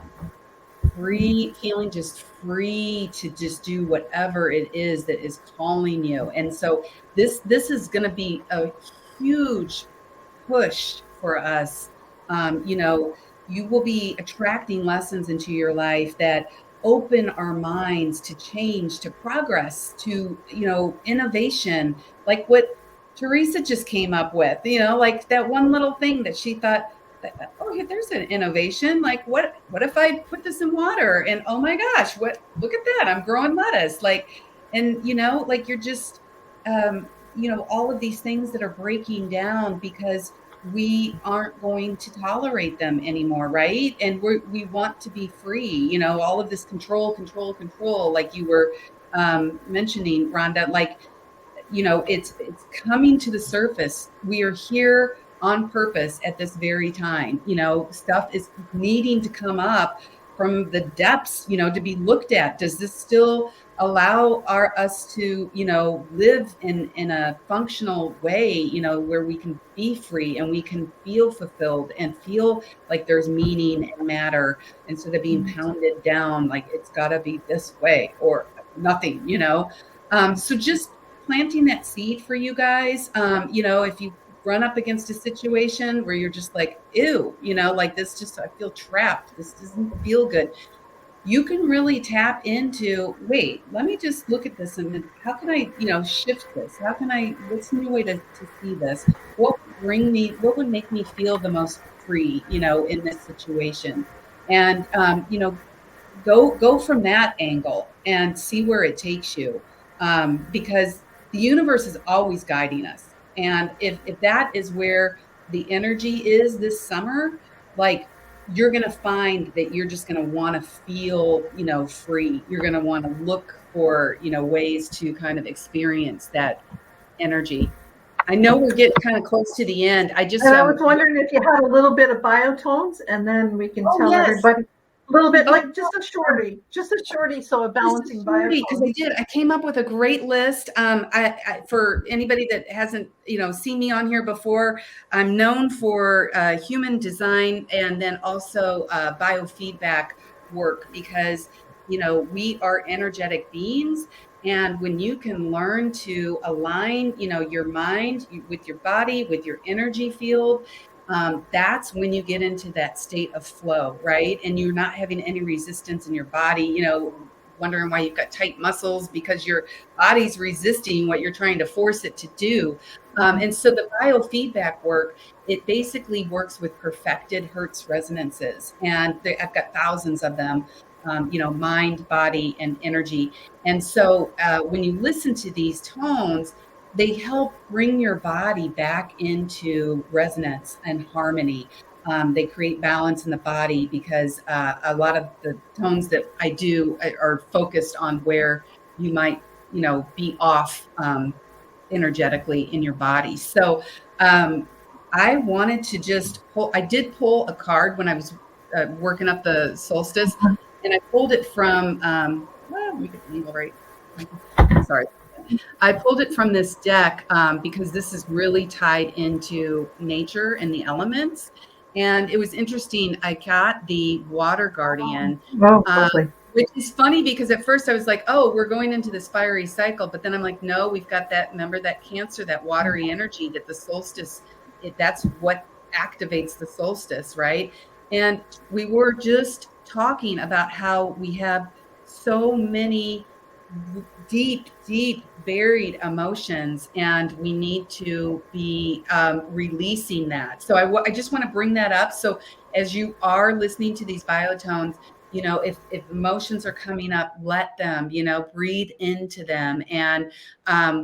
feeling just free to just do whatever it is that is calling you. And so this is going to be a huge push for us. You will be attracting lessons into your life that open our minds to change, to progress, to, innovation, like what Teresa just came up with, like that one little thing that she thought, oh, there's an innovation. Like what if I put this in water and, oh my gosh, look at that. I'm growing lettuce. Like, and like you're just, all of these things that are breaking down because we aren't going to tolerate them anymore, right? And we want to be free, all of this control, like you were mentioning, Rhonda, like, it's coming to the surface. We are here on purpose at this very time. Stuff is needing to come up from the depths, to be looked at. Does this still allow us to, live in a functional way, where we can be free and we can feel fulfilled and feel like there's meaning and matter, instead of being pounded down like it's got to be this way or nothing, so just planting that seed for you guys. If you run up against a situation where you're just like, ew, like this, just, I feel trapped. This doesn't feel good. You can really tap into, wait, let me just look at this and how can I, shift this? What's a new way to see this? What would make me feel the most free, in this situation? And, go from that angle and see where it takes you, because the universe is always guiding us. And if that is where the energy is this summer, like, you're going to find that you're just going to want to feel, free. You're going to want to look for, ways to kind of experience that energy. I know we're getting kind of close to the end. I was wondering if you had a little bit of biotones, and then we can tell everybody a little bit, like just a shorty, so a balancing biotones. Because I came up with a great list. For anybody that hasn't, seen me on here before, I'm known for human design and then also biofeedback work, because, we are energetic beings. And when you can learn to align, your mind with your body, with your energy field, that's when you get into that state of flow, right? And you're not having any resistance in your body, wondering why you've got tight muscles, because your body's resisting what you're trying to force it to do. And so the biofeedback work, it basically works with perfected Hertz resonances. And I've got thousands of them, mind, body, and energy. And so when you listen to these tones, they help bring your body back into resonance and harmony. They create balance in the body, because a lot of the tones that I do are focused on where you might, be off energetically in your body. So I wanted to just I did pull a card when I was working up the solstice, and I pulled it from, let me get the angle right. Sorry. I pulled it from this deck because this is really tied into nature and the elements. And it was interesting. I got the water guardian, which is funny because at first I was like, oh, we're going into this fiery cycle. But then I'm like, no, we've got that, remember that Cancer, that watery energy that the solstice, that's what activates the solstice, right? And we were just talking about how we have so many deep buried emotions, and we need to be releasing that. So I just want to bring that up. So as you are listening to these biotones, if emotions are coming up, let them, breathe into them. And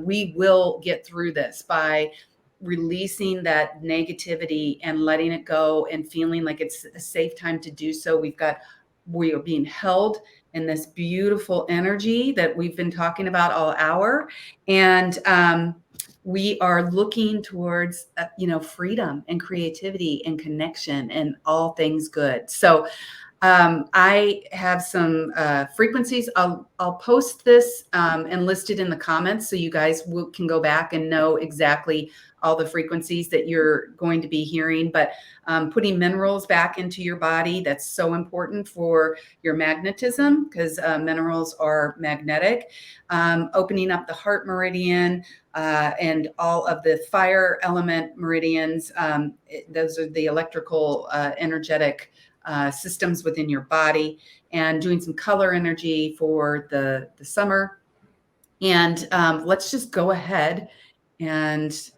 we will get through this by releasing that negativity and letting it go and feeling like it's a safe time to do so. We are being held in this beautiful energy that we've been talking about all hour. And we are looking towards, freedom and creativity and connection and all things good. So I have some frequencies. I'll post this and list it in the comments so you guys can go back and know exactly all the frequencies that you're going to be hearing. But putting minerals back into your body, that's so important for your magnetism, because minerals are magnetic. Opening up the heart meridian and all of the fire element meridians. Those are the electrical energetic systems within your body, and doing some color energy for the summer. And let's just go ahead and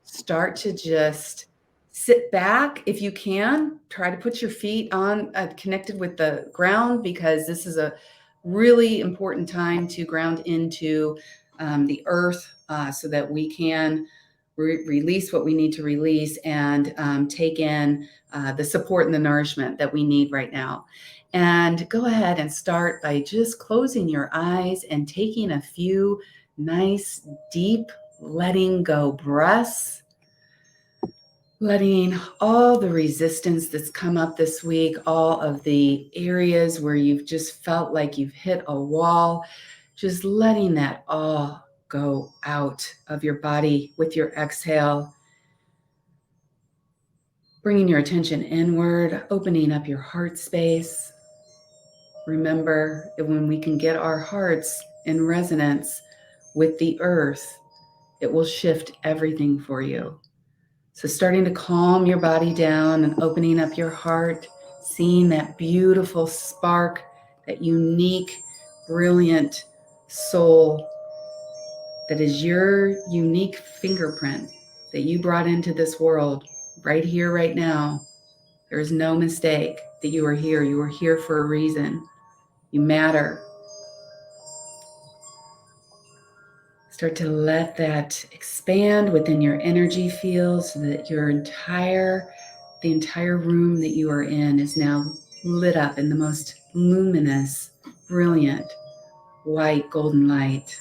start to just sit back. If you can, try to put your feet on connected with the ground, because this is a really important time to ground into the earth so that we can release what we need to release, and take in the support and the nourishment that we need right now. And go ahead and start by just closing your eyes and taking a few nice, deep, letting go breaths, letting all the resistance that's come up this week, all of the areas where you've just felt like you've hit a wall, just letting that all go out of your body with your exhale. Bringing your attention inward, opening up your heart space. Remember that when we can get our hearts in resonance with the earth, it will shift everything for you. So starting to calm your body down and opening up your heart, seeing that beautiful spark, that unique, brilliant soul that is your unique fingerprint that you brought into this world right here, right now. There is no mistake that you are here. You are here for a reason. You matter. Start to let that expand within your energy field so that the entire room that you are in is now lit up in the most luminous, brilliant, white, golden light.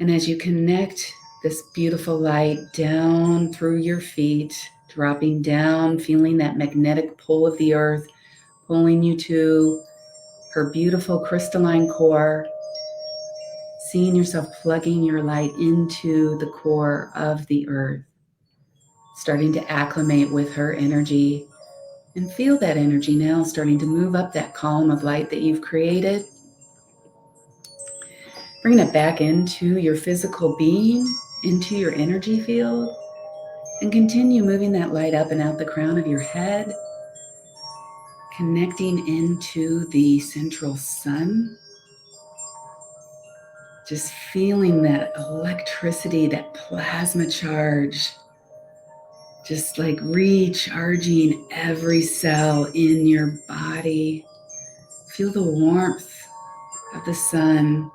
And as you connect this beautiful light down through your feet, dropping down, feeling that magnetic pull of the earth, pulling you to her beautiful crystalline core, seeing yourself plugging your light into the core of the earth, starting to acclimate with her energy, and feel that energy now starting to move up that column of light that you've created. Bring it back into your physical being, into your energy field, and continue moving that light up and out the crown of your head, connecting into the central sun. Just feeling that electricity, that plasma charge, just like recharging every cell in your body. Feel the warmth of the sun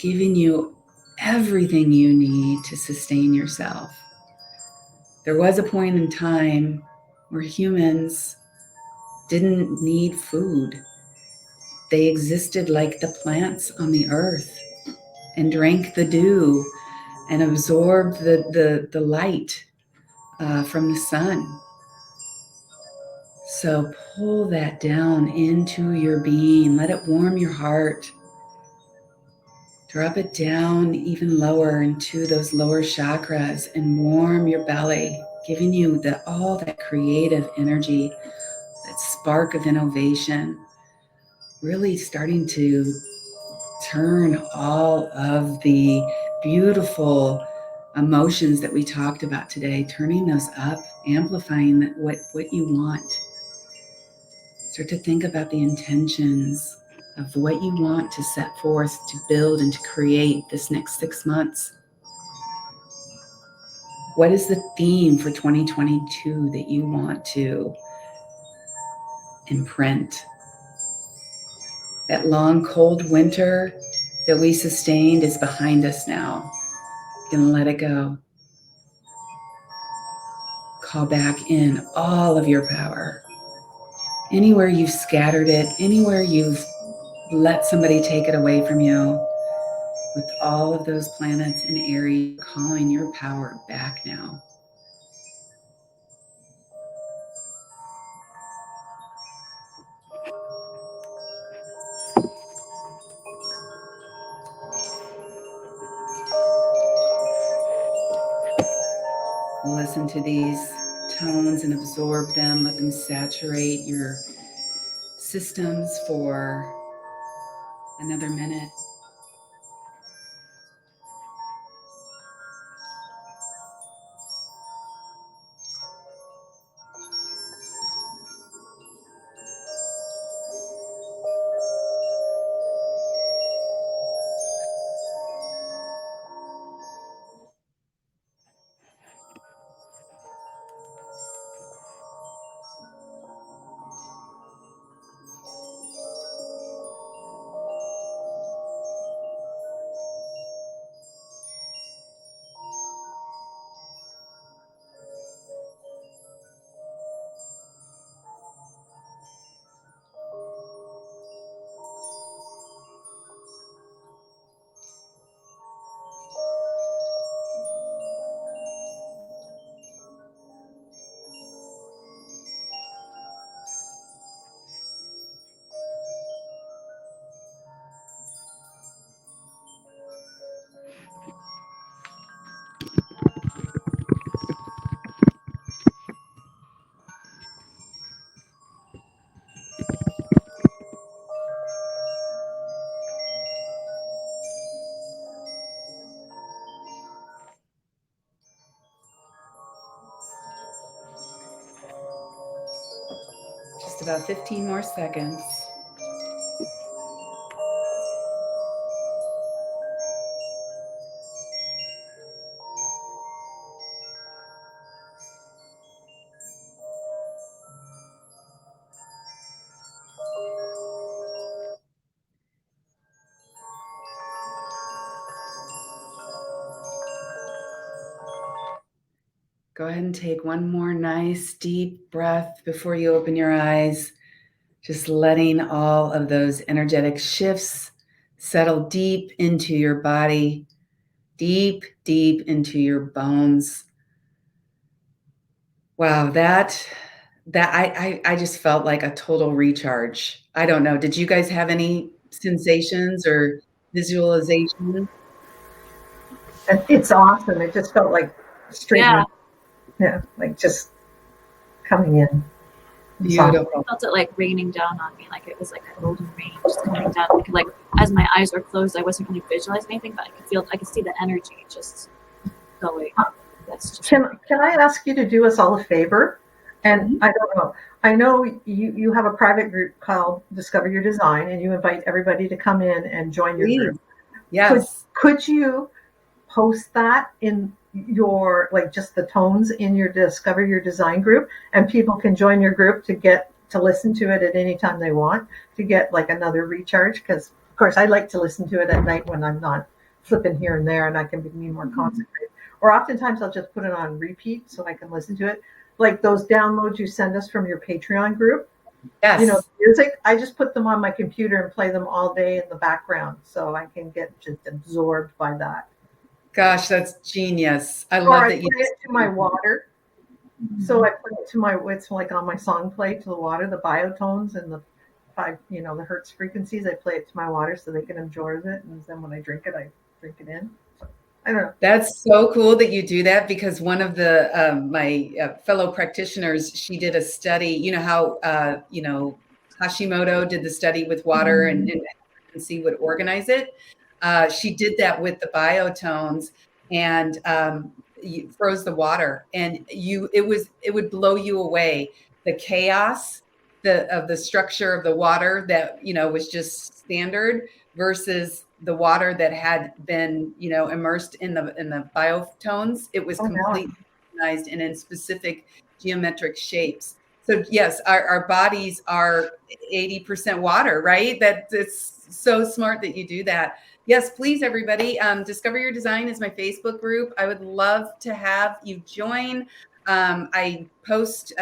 giving you everything you need to sustain yourself. There was a point in time where humans didn't need food. They existed like the plants on the earth and drank the dew and absorbed the light from the sun. So pull that down into your being. Let it warm your heart. Drop it down even lower into those lower chakras and warm your belly, giving you all that creative energy, that spark of innovation, really starting to turn all of the beautiful emotions that we talked about today, turning those up, amplifying what you want. Start to think about the intentions of what you want to set forth to build and to create this next 6 months. What is the theme for 2022 that you want to imprint? That long, cold winter that we sustained is behind us now. You can let it go. Call back in all of your power. Anywhere you've scattered it, anywhere you've let somebody take it away from you, with all of those planets in Aries, calling your power back now. Listen to these tones and absorb them. Let them saturate your systems for another minute. about 15 more seconds. Go ahead and take one more nice deep breath before you open your eyes. Just letting all of those energetic shifts settle deep into your body, deep, deep into your bones. Wow, that I just felt like a total recharge. I don't know. Did you guys have any sensations or visualization? And it's awesome. It just felt like straight, Yeah. like just coming in. Beautiful. I felt it like raining down on me, like it was like a golden rain just coming down. Like as my eyes were closed, I wasn't really visualizing anything, but I could see the energy just going. That's just Can I ask you to do us all a favor? And I don't know. I know you have a private group called Discover Your Design, and you invite everybody to come in and join your group. Yes. Could you post that in your, like, just the tones in your Discover Your Design group, and people can join your group to get to listen to it at any time they want to get like another recharge? Because of course I like to listen to it at night when I'm not flipping here and there, and I can be more concentrated. Or oftentimes I'll just put it on repeat so I can listen to it. Like those downloads you send us from your Patreon group. Yes. You know, music, I just put them on my computer and play them all day in the background so I can get just absorbed by that. Gosh, that's genius. I love that you play it to my water. So I play it to my, it's like on my song play to the water, the biotones and the the hertz frequencies. I play it to my water so they can absorb it. And then when I drink it, I drink it in. So, I don't know. That's so cool that you do that, because one of the my fellow practitioners, she did a study. You know how Hashimoto did the study with water and frequency would organize it. She did that with the biotones and you froze the water, and it would blow you away, the chaos of the structure of the water that was just standard versus the water that had been immersed in the biotones. It was completely organized and in specific geometric shapes. So yes, our bodies are 80% water, right? It's so smart that you do that. Yes, please, everybody. Discover Your Design is my Facebook group. I would love to have you join. I post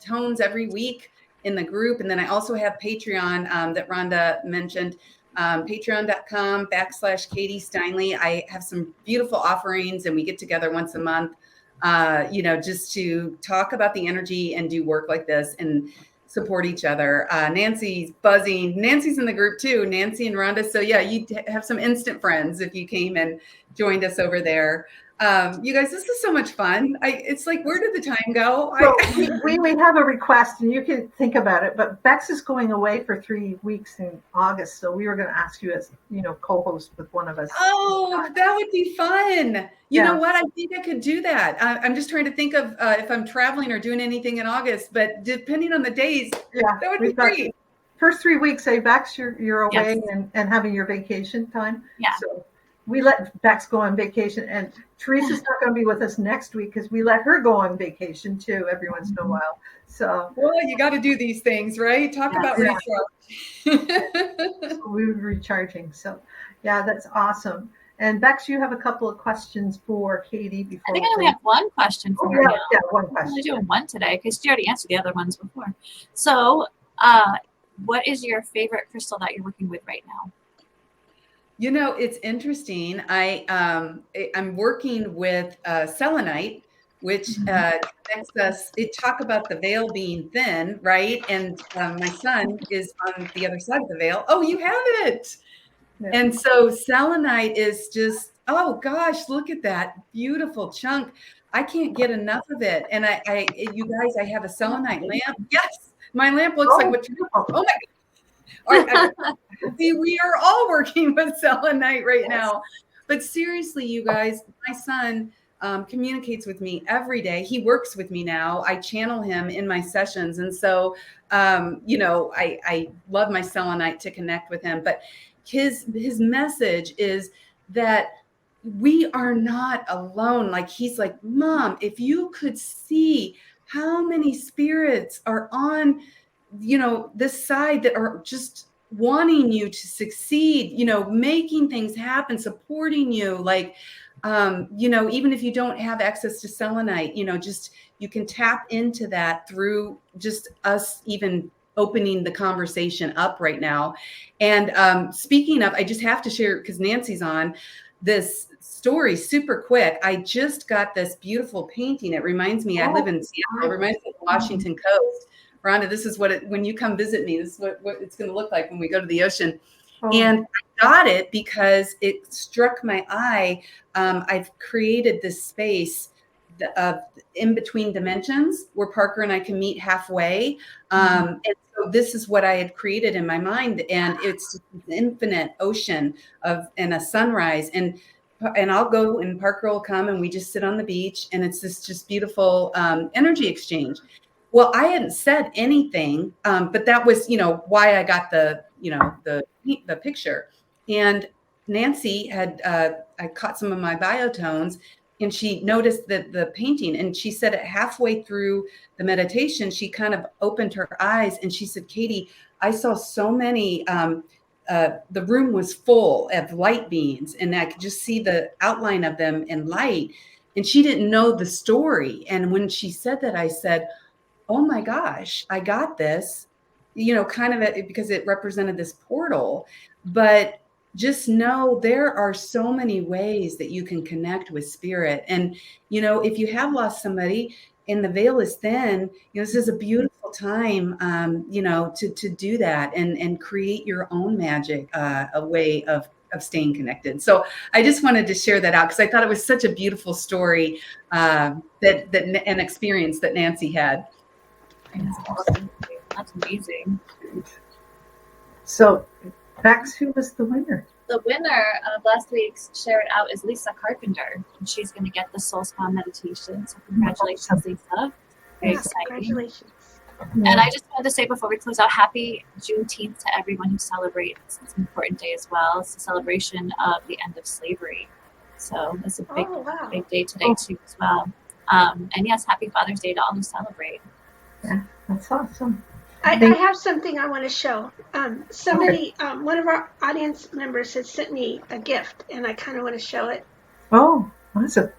tones every week in the group. And then I also have Patreon that Rhonda mentioned, patreon.com/Katie Steinle. I have some beautiful offerings, and we get together once a month, just to talk about the energy and do work like this and support each other. Nancy's buzzing. Nancy's in the group too, Nancy and Rhonda. So yeah, you have some instant friends if you came and joined us over there. You guys, this is so much fun. It's like, where did the time go? So we have a request, and you can think about it, but Bex is going away for 3 weeks in August. So we were going to ask you as, co-host with one of us. Oh, that would be fun. You know what? I think I could do that. I'm just trying to think of if I'm traveling or doing anything in August, but depending on the days, that would be great. First 3 weeks, say, Bex, you're away and having your vacation time. Yeah. So we let Bex go on vacation, and Teresa's not going to be with us next week because we let her go on vacation too every once in a while. So, well, you got to do these things, right? Talk about recharge. So we were recharging. So, yeah, that's awesome. And Bex, you have a couple of questions for Katie before. I think I only have one question for her. Yeah, one question. I'm only doing one today because she already answered the other ones before. So, what is your favorite crystal that you're working with right now? It's interesting. I'm working with selenite, which connects us. It talk about the veil being thin, right? And my son is on the other side of the veil. Oh, you have it. Yeah. And so selenite is just, oh gosh, look at that beautiful chunk. I can't get enough of it. And you guys, I have a selenite lamp. Yes, my lamp looks like what you. Oh my God. See, we are all working with selenite right now. But seriously, you guys, my son, communicates with me every day. He works with me now. I channel him in my sessions. And so, I love my selenite to connect with him. But his message is that we are not alone. Like, he's like, Mom, if you could see how many spirits are on, this side that are just wanting you to succeed, making things happen, supporting you. Like, even if you don't have access to selenite, just you can tap into that through just us even opening the conversation up right now. And speaking of, I just have to share, because Nancy's on, this story super quick. I just got this beautiful painting. It reminds me, I live in Seattle. It reminds me of the Washington coast. Rhonda, this is what when you come visit me, this is what it's going to look like when we go to the ocean. And I got it because it struck my eye. I've created this space of in between dimensions where Parker and I can meet halfway. And so this is what I had created in my mind. And it's an infinite ocean and a sunrise. And I'll go and Parker will come and we just sit on the beach. And it's this just beautiful energy exchange. Well, I hadn't said anything, but that was, why I got the picture. And Nancy had, I caught some of my biotones, and she noticed the painting, and she said it halfway through the meditation, she kind of opened her eyes and she said, Katie, I saw so many, the room was full of light beings, and I could just see the outline of them in light. And she didn't know the story. And when she said that, I said, oh my gosh, I got this, because it represented this portal. But just know there are so many ways that you can connect with spirit. And, if you have lost somebody and the veil is thin, this is a beautiful time, to do that and create your own magic, a way of staying connected. So I just wanted to share that out because I thought it was such a beautiful story, that an experience that Nancy had. That's awesome. That's amazing. So, Bex, who was the winner? The winner of last week's Share It Out is Lisa Carpenter, and she's going to get the Soul Spa meditation. So congratulations, Lisa. Very exciting. Congratulations. And I just wanted to say before we close out, happy Juneteenth to everyone who celebrates. It's an important day as well. It's a celebration of the end of slavery. So it's a big day today too as well. And yes, happy Father's Day to all who celebrate. Yeah, that's awesome. I have something I want to show. Somebody, one of our audience members has sent me a gift, and I kind of want to show it. Oh, awesome.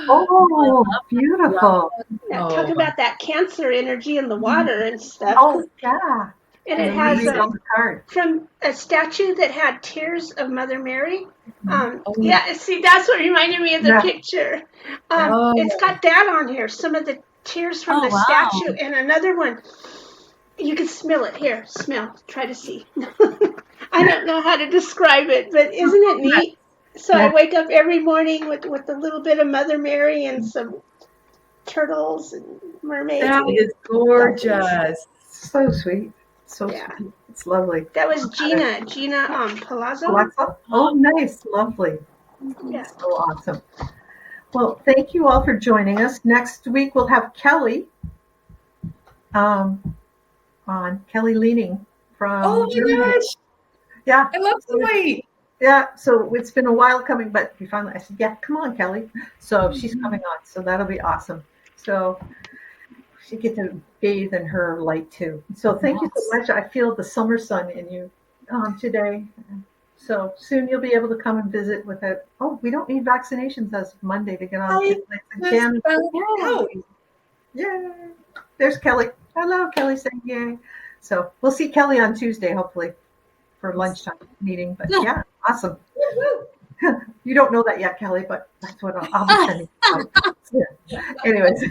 Oh, beautiful. Yeah, talk about that Cancer energy in the water and stuff. Oh, yeah. And it has from a statue that had tears of Mother Mary. Yeah, see, that's what reminded me of the picture. It's got that on here, some of the tears from the statue, and another one. You can smell it. Here, smell. Try to see. I don't know how to describe it, but isn't it neat? So I wake up every morning with a little bit of Mother Mary and some turtles and mermaids. That is gorgeous. So sweet. So sweet. It's lovely. That was Gina Palazzo. Palazzo? Oh, nice. Lovely. Yeah. So awesome. Well, thank you all for joining us. Next week we'll have Kelly on Kelly Leaning from Germany. My gosh. Yeah. I love Kelly. Yeah, so it's been a while coming, but we finally, I said, yeah, come on, Kelly. So she's coming on, so that'll be awesome. So she get to bathe in her light too. So thank you so much. I feel the summer sun in you today. So soon you'll be able to come and visit with it. Oh, we don't need vaccinations as of Monday to get on. Again. Yay. There's Kelly. Hello, Kelly saying yay. So we'll see Kelly on Tuesday, hopefully, for lunchtime meeting. But yeah, awesome. You don't know that yet, Kelly, but that's what I'll be sending. Yeah. Anyways,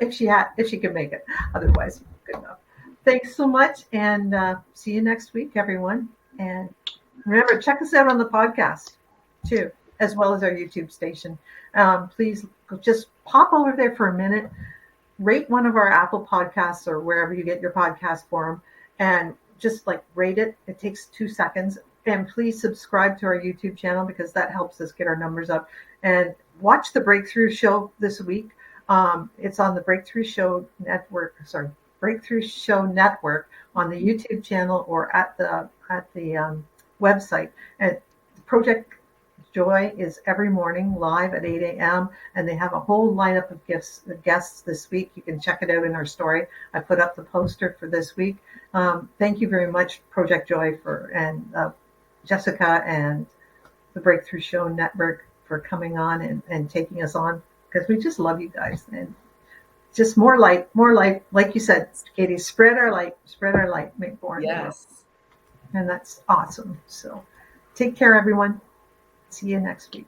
if she can make it. Otherwise, good enough. Thanks so much, and see you next week, everyone. And remember, check us out on the podcast too, as well as our YouTube station. Please just pop over there for a minute. Rate one of our Apple podcasts or wherever you get your podcast for them, and just rate it. It takes 2 seconds. And please subscribe to our YouTube channel because that helps us get our numbers up. And watch the Breakthrough Show this week. It's on the Breakthrough Show Network. Sorry, Breakthrough Show Network on the YouTube channel or at the website. And Project Joy is every morning live at 8 a.m. and they have a whole lineup of guests this week. You can check it out in our story. I put up the poster for this week. Thank you very much, Project Joy, and Jessica and the Breakthrough Show Network for coming on and taking us on, because we just love you guys. And just more light, like you said, Katie, spread our light, make more in the world. And that's awesome. So take care, everyone. See you next week.